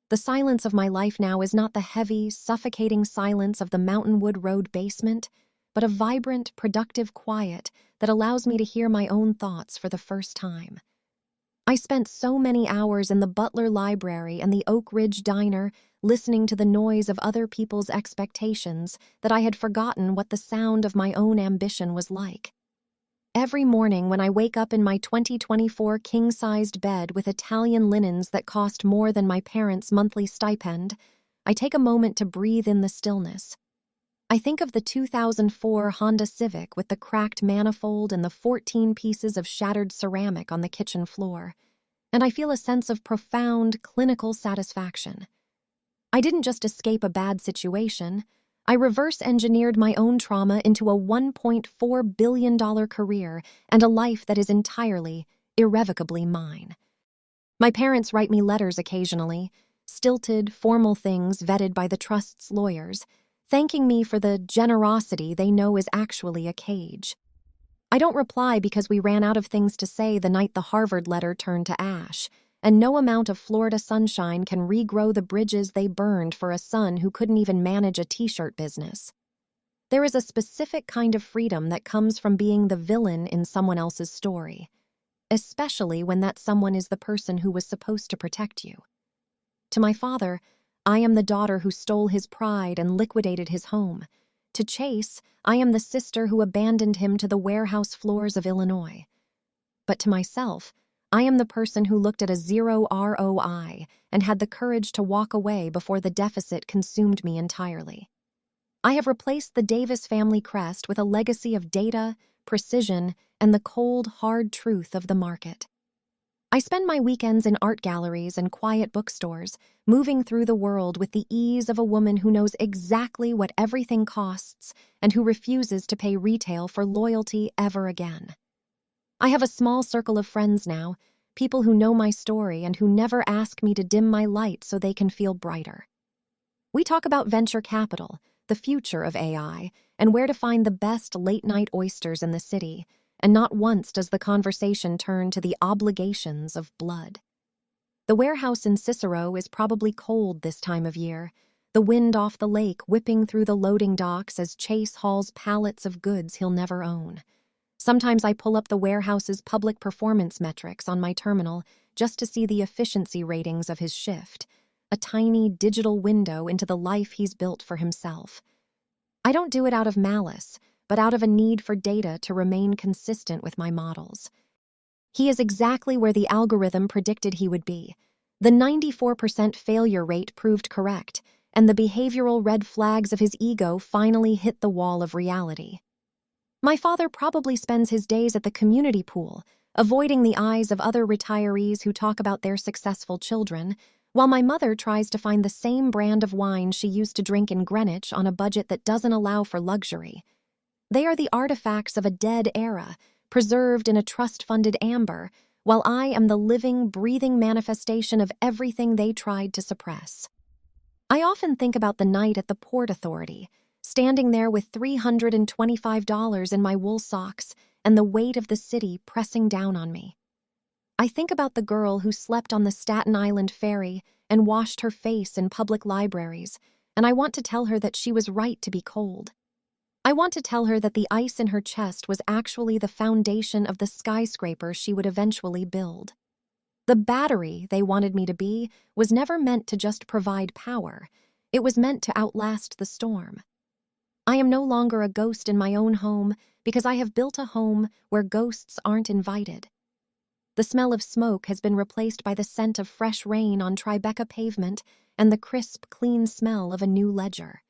The silence of my life now is not the heavy, suffocating silence of the Mountainwood Road basement, but a vibrant, productive quiet that allows me to hear my own thoughts for the first time. I spent so many hours in the Butler Library and the Oak Ridge Diner listening to the noise of other people's expectations that I had forgotten what the sound of my own ambition was like. Every morning when I wake up in my 2024 king-sized bed with Italian linens that cost more than my parents' monthly stipend, I take a moment to breathe in the stillness. I think of the 2004 Honda Civic with the cracked manifold and the 14 pieces of shattered ceramic on the kitchen floor, and I feel a sense of profound, clinical satisfaction. I didn't just escape a bad situation. I reverse-engineered my own trauma into a $1.4 billion career and a life that is entirely, irrevocably mine. My parents write me letters occasionally, stilted, formal things vetted by the trust's lawyers, thanking me for the generosity they know is actually a cage. I don't reply because we ran out of things to say the night the Harvard letter turned to ash, and no amount of Florida sunshine can regrow the bridges they burned for a son who couldn't even manage a t-shirt business. There is a specific kind of freedom that comes from being the villain in someone else's story, especially when that someone is the person who was supposed to protect you. To my father, I am the daughter who stole his pride and liquidated his home. To Chase, I am the sister who abandoned him to the warehouse floors of Illinois. But to myself, I am the person who looked at a 0 ROI and had the courage to walk away before the deficit consumed me entirely. I have replaced the Davis family crest with a legacy of data, precision, and the cold, hard truth of the market. I spend my weekends in art galleries and quiet bookstores, moving through the world with the ease of a woman who knows exactly what everything costs and who refuses to pay retail for loyalty ever again. I have a small circle of friends now, people who know my story and who never ask me to dim my light so they can feel brighter. We talk about venture capital, the future of AI, and where to find the best late-night oysters in the city, and not once does the conversation turn to the obligations of blood. The warehouse in Cicero is probably cold this time of year, the wind off the lake whipping through the loading docks as Chase hauls pallets of goods he'll never own. Sometimes I pull up the warehouse's public performance metrics on my terminal just to see the efficiency ratings of his shift, a tiny digital window into the life he's built for himself. I don't do it out of malice, but out of a need for data to remain consistent with my models. He is exactly where the algorithm predicted he would be. The 94% failure rate proved correct, and the behavioral red flags of his ego finally hit the wall of reality. My father probably spends his days at the community pool, avoiding the eyes of other retirees who talk about their successful children, while my mother tries to find the same brand of wine she used to drink in Greenwich on a budget that doesn't allow for luxury. They are the artifacts of a dead era, preserved in a trust-funded amber, while I am the living, breathing manifestation of everything they tried to suppress. I often think about the night at the Port Authority, standing there with $325 in my wool socks and the weight of the city pressing down on me. I think about the girl who slept on the Staten Island ferry and washed her face in public libraries, and I want to tell her that she was right to be cold. I want to tell her that the ice in her chest was actually the foundation of the skyscraper she would eventually build. The battery they wanted me to be was never meant to just provide power. It was meant to outlast the storm. I am no longer a ghost in my own home because I have built a home where ghosts aren't invited. The smell of smoke has been replaced by the scent of fresh rain on Tribeca pavement and the crisp, clean smell of a new ledger.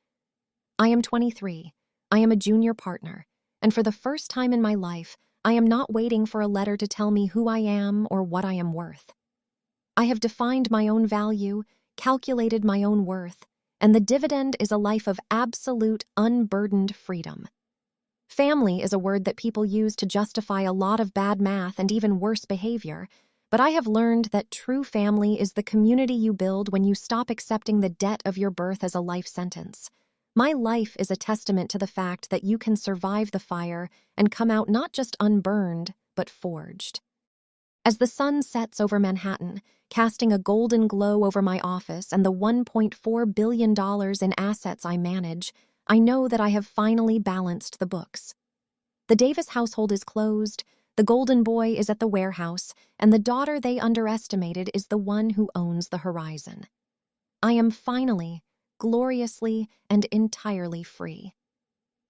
I am 23. I am a junior partner, and for the first time in my life, I am not waiting for a letter to tell me who I am or what I am worth. I have defined my own value, calculated my own worth, and the dividend is a life of absolute, unburdened freedom. Family is a word that people use to justify a lot of bad math and even worse behavior, but I have learned that true family is the community you build when you stop accepting the debt of your birth as a life sentence. My life is a testament to the fact that you can survive the fire and come out not just unburned, but forged. As the sun sets over Manhattan, casting a golden glow over my office and the $1.4 billion in assets I manage, I know that I have finally balanced the books. The Davis household is closed, the golden boy is at the warehouse, and the daughter they underestimated is the one who owns the horizon. I am finally, gloriously, and entirely free.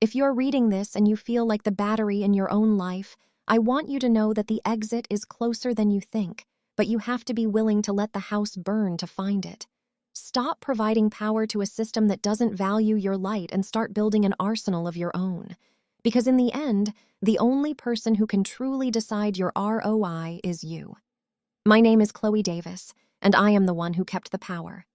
If you're reading this and you feel like the battery in your own life, I want you to know that the exit is closer than you think, but you have to be willing to let the house burn to find it. Stop providing power to a system that doesn't value your light and start building an arsenal of your own. Because in the end, the only person who can truly decide your ROI is you. My name is Chloe Davis, and I am the one who kept the power.